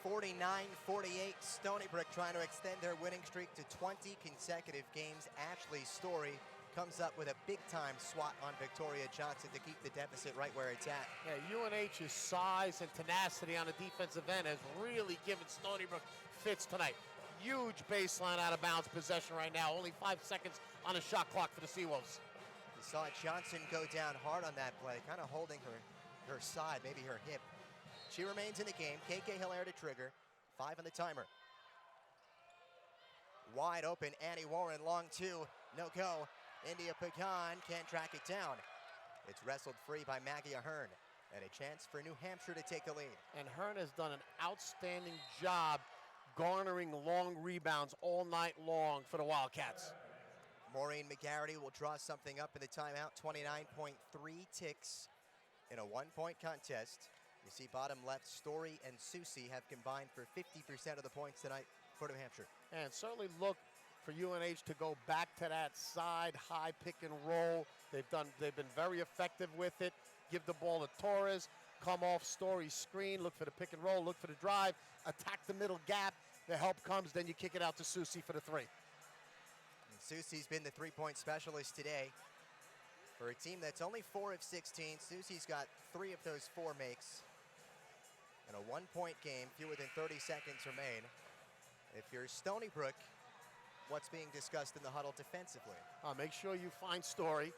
(49-48), Stony Brook trying to extend their winning streak to 20 consecutive games. Ashley Story comes up with a big-time swat on Victoria Johnson to keep the deficit right where it's at. Yeah, UNH's size and tenacity on the defensive end has really given Stony Brook fits tonight. Huge baseline out of bounds possession right now. Only 5 seconds on the shot clock for the Seawolves. You saw Johnson go down hard on that play, kind of holding her side, maybe her hip. She remains in the game. Kaela Hilaire to trigger. 5 on the timer. Wide open, Annie Warren, long 2, no go. India Pagan can't track it down. It's wrestled free by Maggie Ahern, and a chance for New Hampshire to take the lead. And Ahern has done an outstanding job garnering long rebounds all night long for the Wildcats. Maureen McGarity will draw something up in the timeout. 29.3 ticks in a 1-point contest. You see bottom left, Story and Susie have combined for 50% of the points tonight for New Hampshire. And certainly look for UNH to go back to that side high pick and roll. They've been very effective with it. Give the ball to Torres, come off Story's screen, look for the pick and roll, look for the drive, attack the middle gap. The help comes, then you kick it out to Susie for the 3. And Susie's been the 3-point specialist today. For a team that's only 4 of 16, Susie's got 3 of those 4 makes. In a 1-point game, fewer than 30 seconds remain. If you're Stony Brook, what's being discussed in the huddle defensively? Make sure you find Story.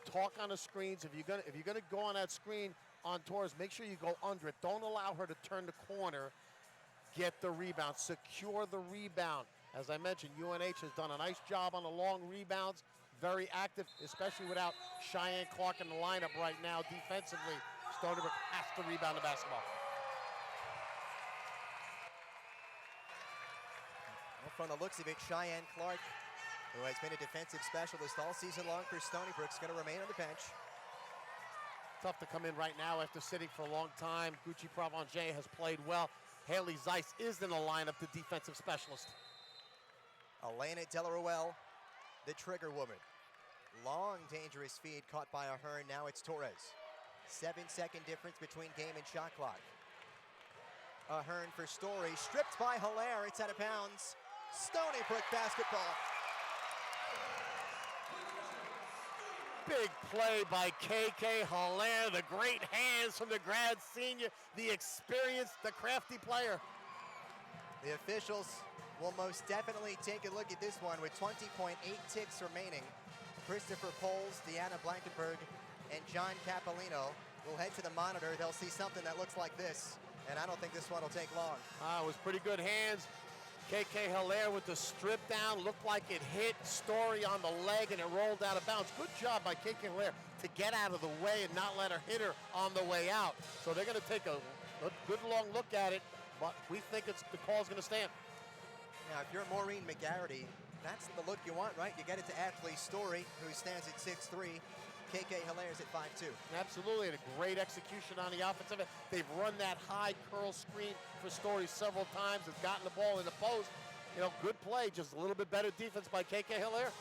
Talk on the screens. If you're gonna go on that screen on Torres, make sure you go under it. Don't allow her to turn the corner. get the rebound, secure the rebound. As I mentioned, UNH has done a nice job on the long rebounds, very active, especially without Cheyenne Clark in the lineup right now defensively. Stony Brook has to rebound the basketball. Well, from the looks of it, Cheyenne Clark, who has been a defensive specialist all season long for Stony Brook, is going to remain on the bench. Tough to come in right now after sitting for a long time. Gucci Pravangé has played well. Haley Zeiss is in the lineup, the defensive specialist. Elena Delaruel, the trigger woman. Long, dangerous feed caught by Ahern. Now it's Torres. 7-second difference between game and shot clock. Ahern for Story, stripped by Hilaire. It's out of bounds. Stony Brook basketball. Big play by KK Hilaire. The great hands from the grad senior, the experienced, the crafty player. The officials will most definitely take a look at this one with 20.8 ticks remaining. Christopher Poles, Deanna Blankenberg, and John Capolino will head to the monitor. They'll see something that looks like this, and I don't think this one will take long. It was pretty good hands. KK Hilaire with the strip down, looked like it hit Story on the leg and it rolled out of bounds. Good job by KK Hilaire to get out of the way and not let her hit her on the way out. So they're going to take a good long look at it, but we think the call's going to stand. Now, if you're Maureen McGarity, that's the look you want, right? You get it to Ashley Story, who stands at 6'3". KK Hilaire's at 5'2". Absolutely, and a great execution on the offensive end. They've run that high curl screen for Story several times. They've gotten the ball in the post. You know, good play, just a little bit better defense by KK Hilaire.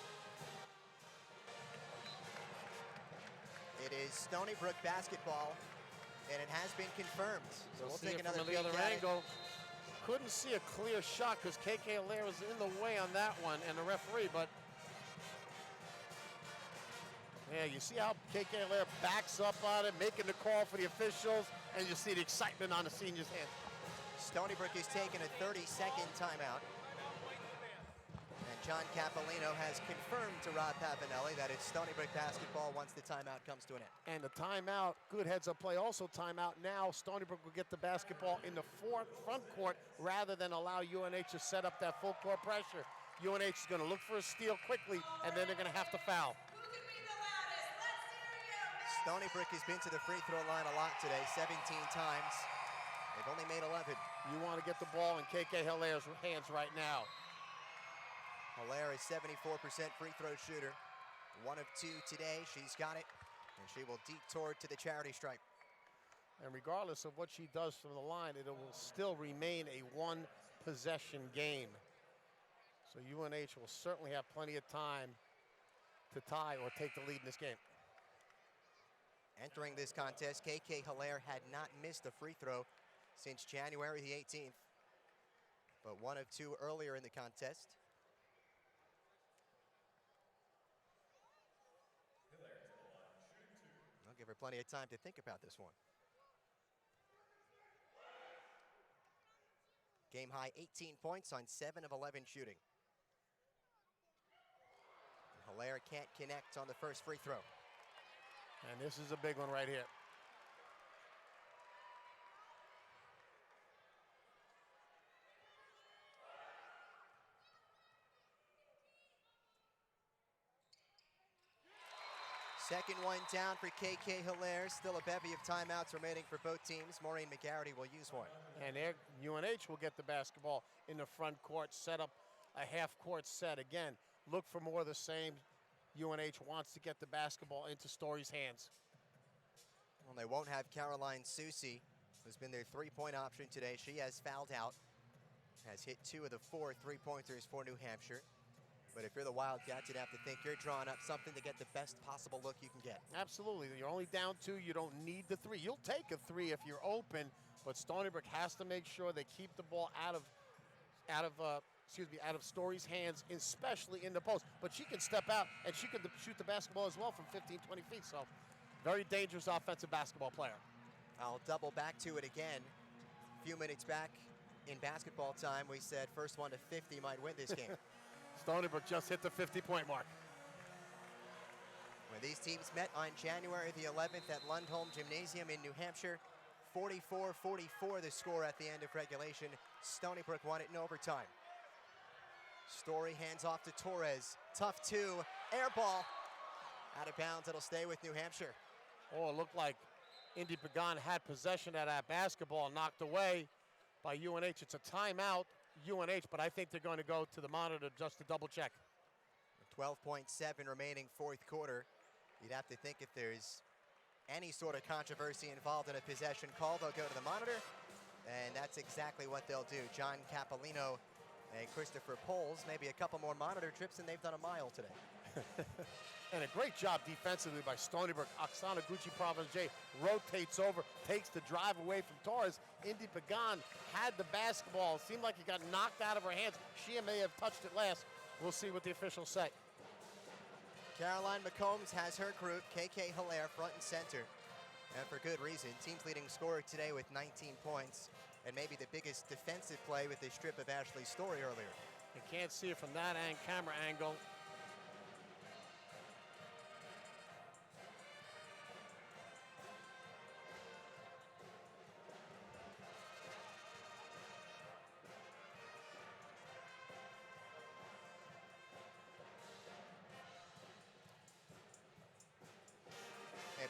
It is Stony Brook basketball, and it has been confirmed. So we'll take another from the other angle. Couldn't see a clear shot because KK Hilaire was in the way on that one and the referee, but yeah, you see how KK Hilaire backs up on it, making the call for the officials, and you see the excitement on the seniors' hand. Stony Brook is taking a 30-second timeout. And John Capolino has confirmed to Rob Papanelli that it's Stony Brook basketball once the timeout comes to an end. And the timeout, good heads-up play, also timeout now. Stony Brook will get the basketball in the front court rather than allow UNH to set up that full court pressure. UNH is going to look for a steal quickly, and then they're going to have to foul. Stony Brook has been to the free throw line a lot today, 17 times. They've only made 11. You want to get the ball in KK Hilaire's hands right now. Hilaire is 74% free throw shooter. 1 of 2 today. She's got it, and she will detour to the charity stripe. And regardless of what she does from the line, it will still remain a one-possession game. So UNH will certainly have plenty of time to tie or take the lead in this game. Entering this contest, KK Hilaire had not missed a free throw since January the 18th, but 1 of 2 earlier in the contest. I'll give her plenty of time to think about this one. Game high 18 points on 7 of 11 shooting. Hilaire can't connect on the first free throw. And this is a big one right here. Second one down for KK Hilaire. Still a bevy of timeouts remaining for both teams. Maureen McGarity will use one. And UNH will get the basketball in the front court, set up a half-court set. Again, look for more of the same. UNH wants to get the basketball into Story's hands. Well, they won't have Caroline Susi, who's been their three-point option today. She has fouled out, has hit 2 of the 4 three-pointers for New Hampshire. But if you're the Wildcats, you'd have to think you're drawing up something to get the best possible look you can get. Absolutely. You're only down 2. You don't need the 3. You'll take a 3 if you're open, but Stony Brook has to make sure they keep the ball out of Story's hands, especially in the post. But she can step out and she can shoot the basketball as well from 15, 20 feet. So very dangerous offensive basketball player. I'll double back to it again. A few minutes back in basketball time, we said first one to 50 might win this game. Stony Brook just hit the 50-point mark. When these teams met on January the 11th at Lundholm Gymnasium in New Hampshire, 44-44 the score at the end of regulation. Stony Brook won it in overtime. Story hands off to Torres. Tough two, air ball. Out of bounds, it'll stay with New Hampshire. Oh, it looked like Indy Pagan had possession of that basketball, knocked away by UNH. It's a timeout, UNH, but I think they're going to go to the monitor just to double check. 12.7 remaining fourth quarter. You'd have to think if there's any sort of controversy involved in a possession call, they'll go to the monitor, and that's exactly what they'll do. John Capolino and Christopher Poles, maybe a couple more monitor trips, and they've done a mile today. And a great job defensively by Stony Brook. Oksana Gucci-Provenche rotates over, takes the drive away from Torres. Indy Pagan had the basketball. Seemed like it got knocked out of her hands. She may have touched it last. We'll see what the officials say. Caroline McCombs has her group, KK Hilaire front and center. And for good reason. Team's leading scorer today with 19 points. And maybe the biggest defensive play with the strip of Ashley Story earlier. You can't see it from that camera angle.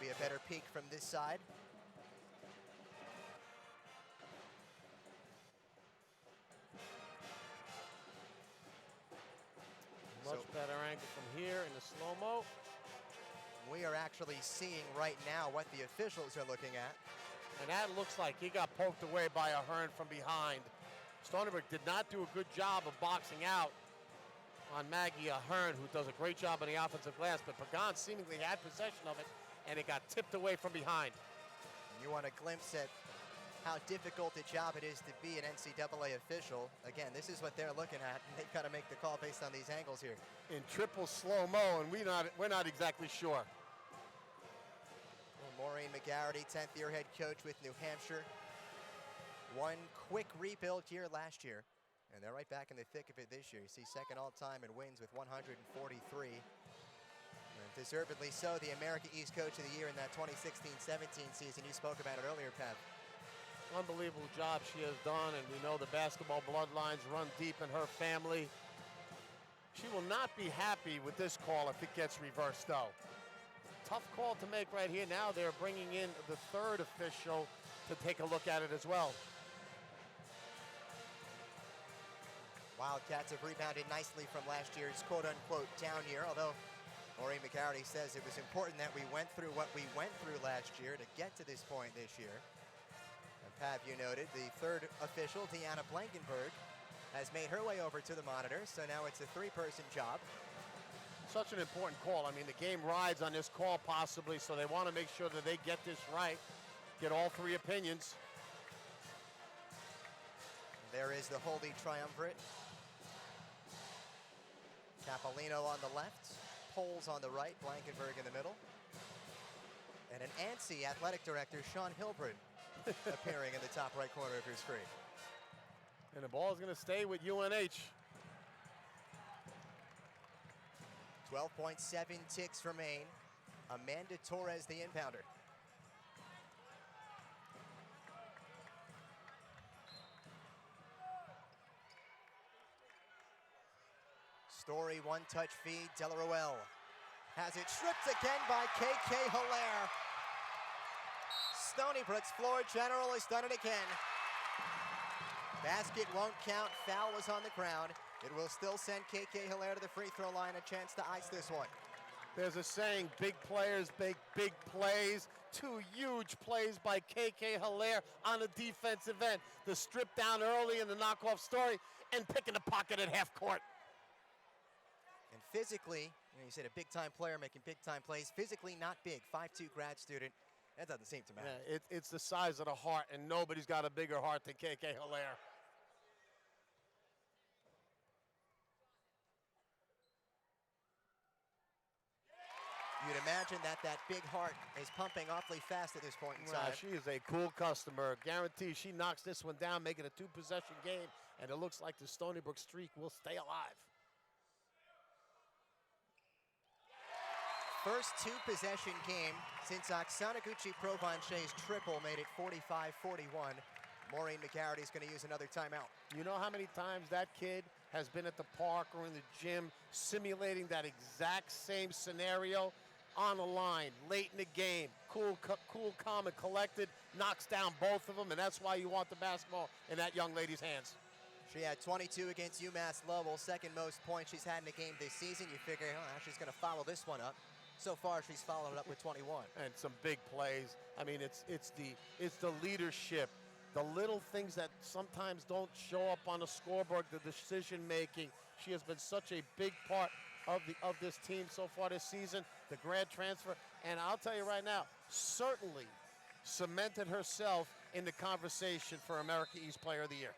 Maybe a better peek from this side. Much better angle from here in the slow-mo. We are actually seeing right now what the officials are looking at. And that looks like he got poked away by Ahern from behind. Stony Brook did not do a good job of boxing out on Maggie Ahern, who does a great job on the offensive glass, but Pagan seemingly had possession of it, and it got tipped away from behind. You want a glimpse at how difficult a job it is to be an NCAA official. Again, this is what they're looking at, and they've got to make the call based on these angles here. In triple slow-mo, and we're not exactly sure. Well, Maureen McGarity, 10th year head coach with New Hampshire. One quick rebuild year last year, and they're right back in the thick of it this year. You see second all-time in wins with 143. And deservedly so, the America East Coach of the Year in that 2016-17 season. You spoke about it earlier, Pat. Unbelievable job she has done, and we know the basketball bloodlines run deep in her family. She will not be happy with this call if it gets reversed, though. Tough call to make right here. Now they're bringing in the third official to take a look at it as well. Wildcats have rebounded nicely from last year's quote-unquote down year, although Maureen McGarity says it was important that we went through what we went through last year to get to this point this year. Pav, you noted, the third official, Deanna Blankenberg, has made her way over to the monitor, so now it's a three-person job. Such an important call. I mean, the game rides on this call possibly, so they want to make sure that they get this right, get all three opinions. There is the Holy Triumvirate. Capolino on the left, Poles on the right, Blankenberg in the middle. And an ANSI athletic director, Sean Hilbrun, appearing in the top right corner of your screen. And the ball is going to stay with UNH. 12.7 ticks remain. Amanda Torres, the inbounder. Story, one-touch feed, Delaruel has it stripped again by KK Hilaire. Stony Brook's floor general has done it again. Basket won't count, foul was on the ground. It will still send KK Hilaire to the free throw line, a chance to ice this one. There's a saying, big players make big plays. Two huge plays by KK Hilaire on the defensive end. The strip down early in the knockoff Story and picking the pocket at half court. And physically, you said a big-time player making big-time plays. Physically not big, 5'2" grad student. That doesn't seem to matter. Yeah, it's the size of the heart, and nobody's got a bigger heart than KK Hilaire. You'd imagine that big heart is pumping awfully fast at this point in time. She is a cool customer. Guarantee she knocks this one down, make it a two-possession game, and it looks like the Stony Brook streak will stay alive. first two-possession game since Oksana Gucci-Provencher's triple made it 45-41. Maureen McGarity is going to use another timeout. You know how many times that kid has been at the park or in the gym simulating that exact same scenario on the line, late in the game, cool, calm, and collected, knocks down both of them, and that's why you want the basketball in that young lady's hands. She had 22 against UMass Lowell, second most points she's had in a game this season. You figure, oh, she's going to follow this one up. So far, she's followed it up with 21. And some big plays. I mean, it's the leadership, the little things that sometimes don't show up on the scoreboard, the decision making. She has been such a big part of this team so far this season. The grad transfer, and I'll tell you right now, certainly cemented herself in the conversation for America East Player of the Year.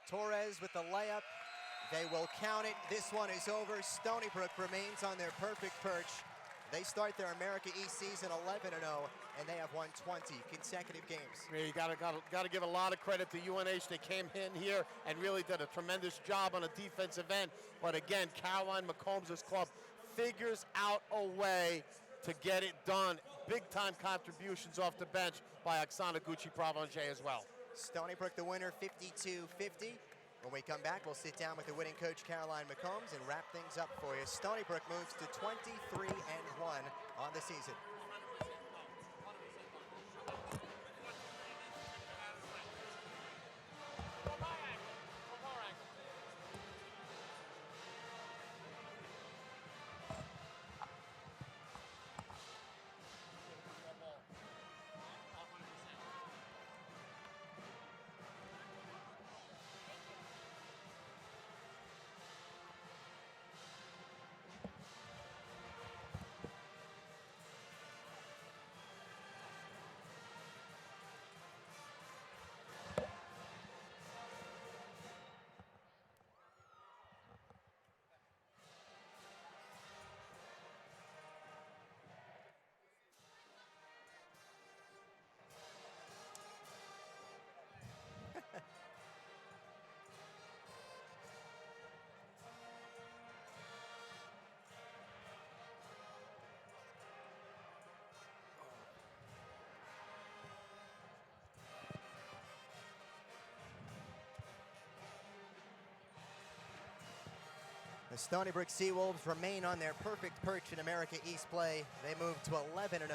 Torres with the layup. They will count it. This one is over. Stony Brook remains on their perfect perch. They start their America East season 11-0, and they have won 20 consecutive games. Yeah, you gotta give a lot of credit to UNH. They came in here and really did a tremendous job on a defensive end. But again, Caroline McCombs' club figures out a way to get it done. Big-time contributions off the bench by Oksana Gucci-Provencher as well. Stony Brook the winner, 52-50. When we come back, we'll sit down with the winning coach, Caroline McCombs, and wrap things up for you. Stony Brook moves to 23-1 on the season. The Stony Brook Seawolves remain on their perfect perch in America East play. They move to 11-0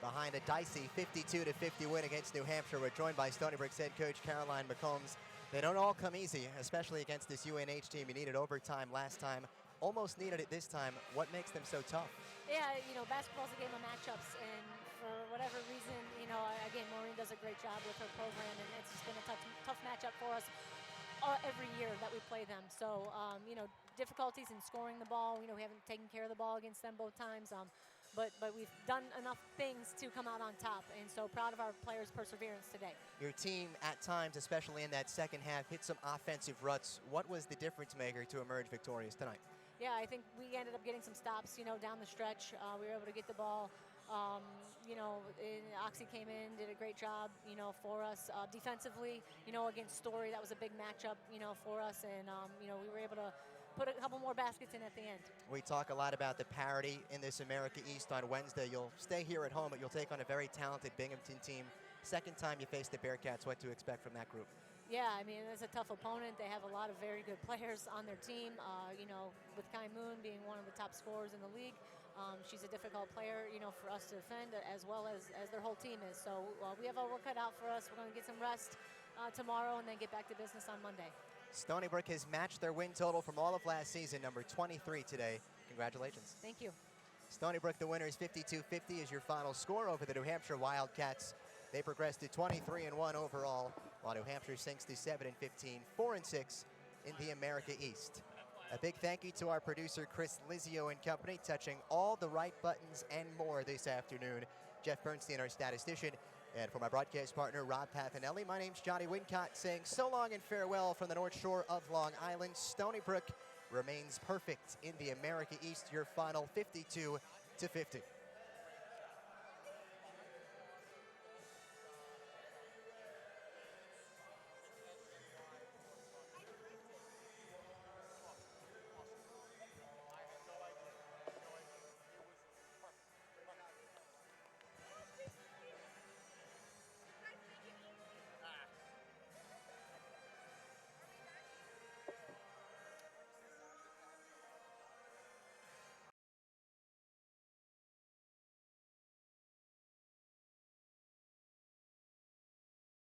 behind a dicey 52-50 win against New Hampshire. We're joined by Stony Brook's head coach, Caroline McCombs. They don't all come easy, especially against this UNH team. You needed overtime last time, almost needed it this time. What makes them so tough? Yeah, you know, basketball's a game of matchups, and for whatever reason, you know, again, Maureen does a great job with her program, and it's just been a tough matchup for us every year that we play them. So, you know, difficulties in scoring the ball. You know, we haven't taken care of the ball against them both times, but we've done enough things to come out on top, and so proud of our players' perseverance today. Your team, at times, especially in that second half, hit some offensive ruts. What was the difference maker to emerge victorious tonight? Yeah, I think we ended up getting some stops, you know, down the stretch. We were able to get the ball. You know, Oxy came in, did a great job, you know, for us defensively, you know, against Story. That was a big matchup, you know, for us, and, you know, we were able to put a couple more baskets in at the end. We talk a lot about the parity in this America East on Wednesday. You'll stay here at home, but you'll take on a very talented Binghamton team. Second time you face the Bearcats, what to expect from that group? Yeah, I mean, it's a tough opponent. They have a lot of very good players on their team. You know, with Kai Moon being one of the top scorers in the league, she's a difficult player, you know, for us to defend, as well as their whole team is. So we have our work cut out for us. We're going to get some rest tomorrow and then get back to business on Monday. Stony Brook has matched their win total from all of last season, number 23 today. Congratulations. Thank you. Stony Brook, the winners, 52-50 is your final score over the New Hampshire Wildcats. They progressed to 23-1 overall, while New Hampshire sinks to 7-15, 4-6 in the America East. A big thank you to our producer, Chris Lizio and company, touching all the right buttons and more this afternoon. Jeff Bernstein, our statistician. And for my broadcast partner, Rob Pathinelli, my name's Johnny Wincott, saying so long and farewell from the North Shore of Long Island. Stony Brook remains perfect in the America East, your final 52-50.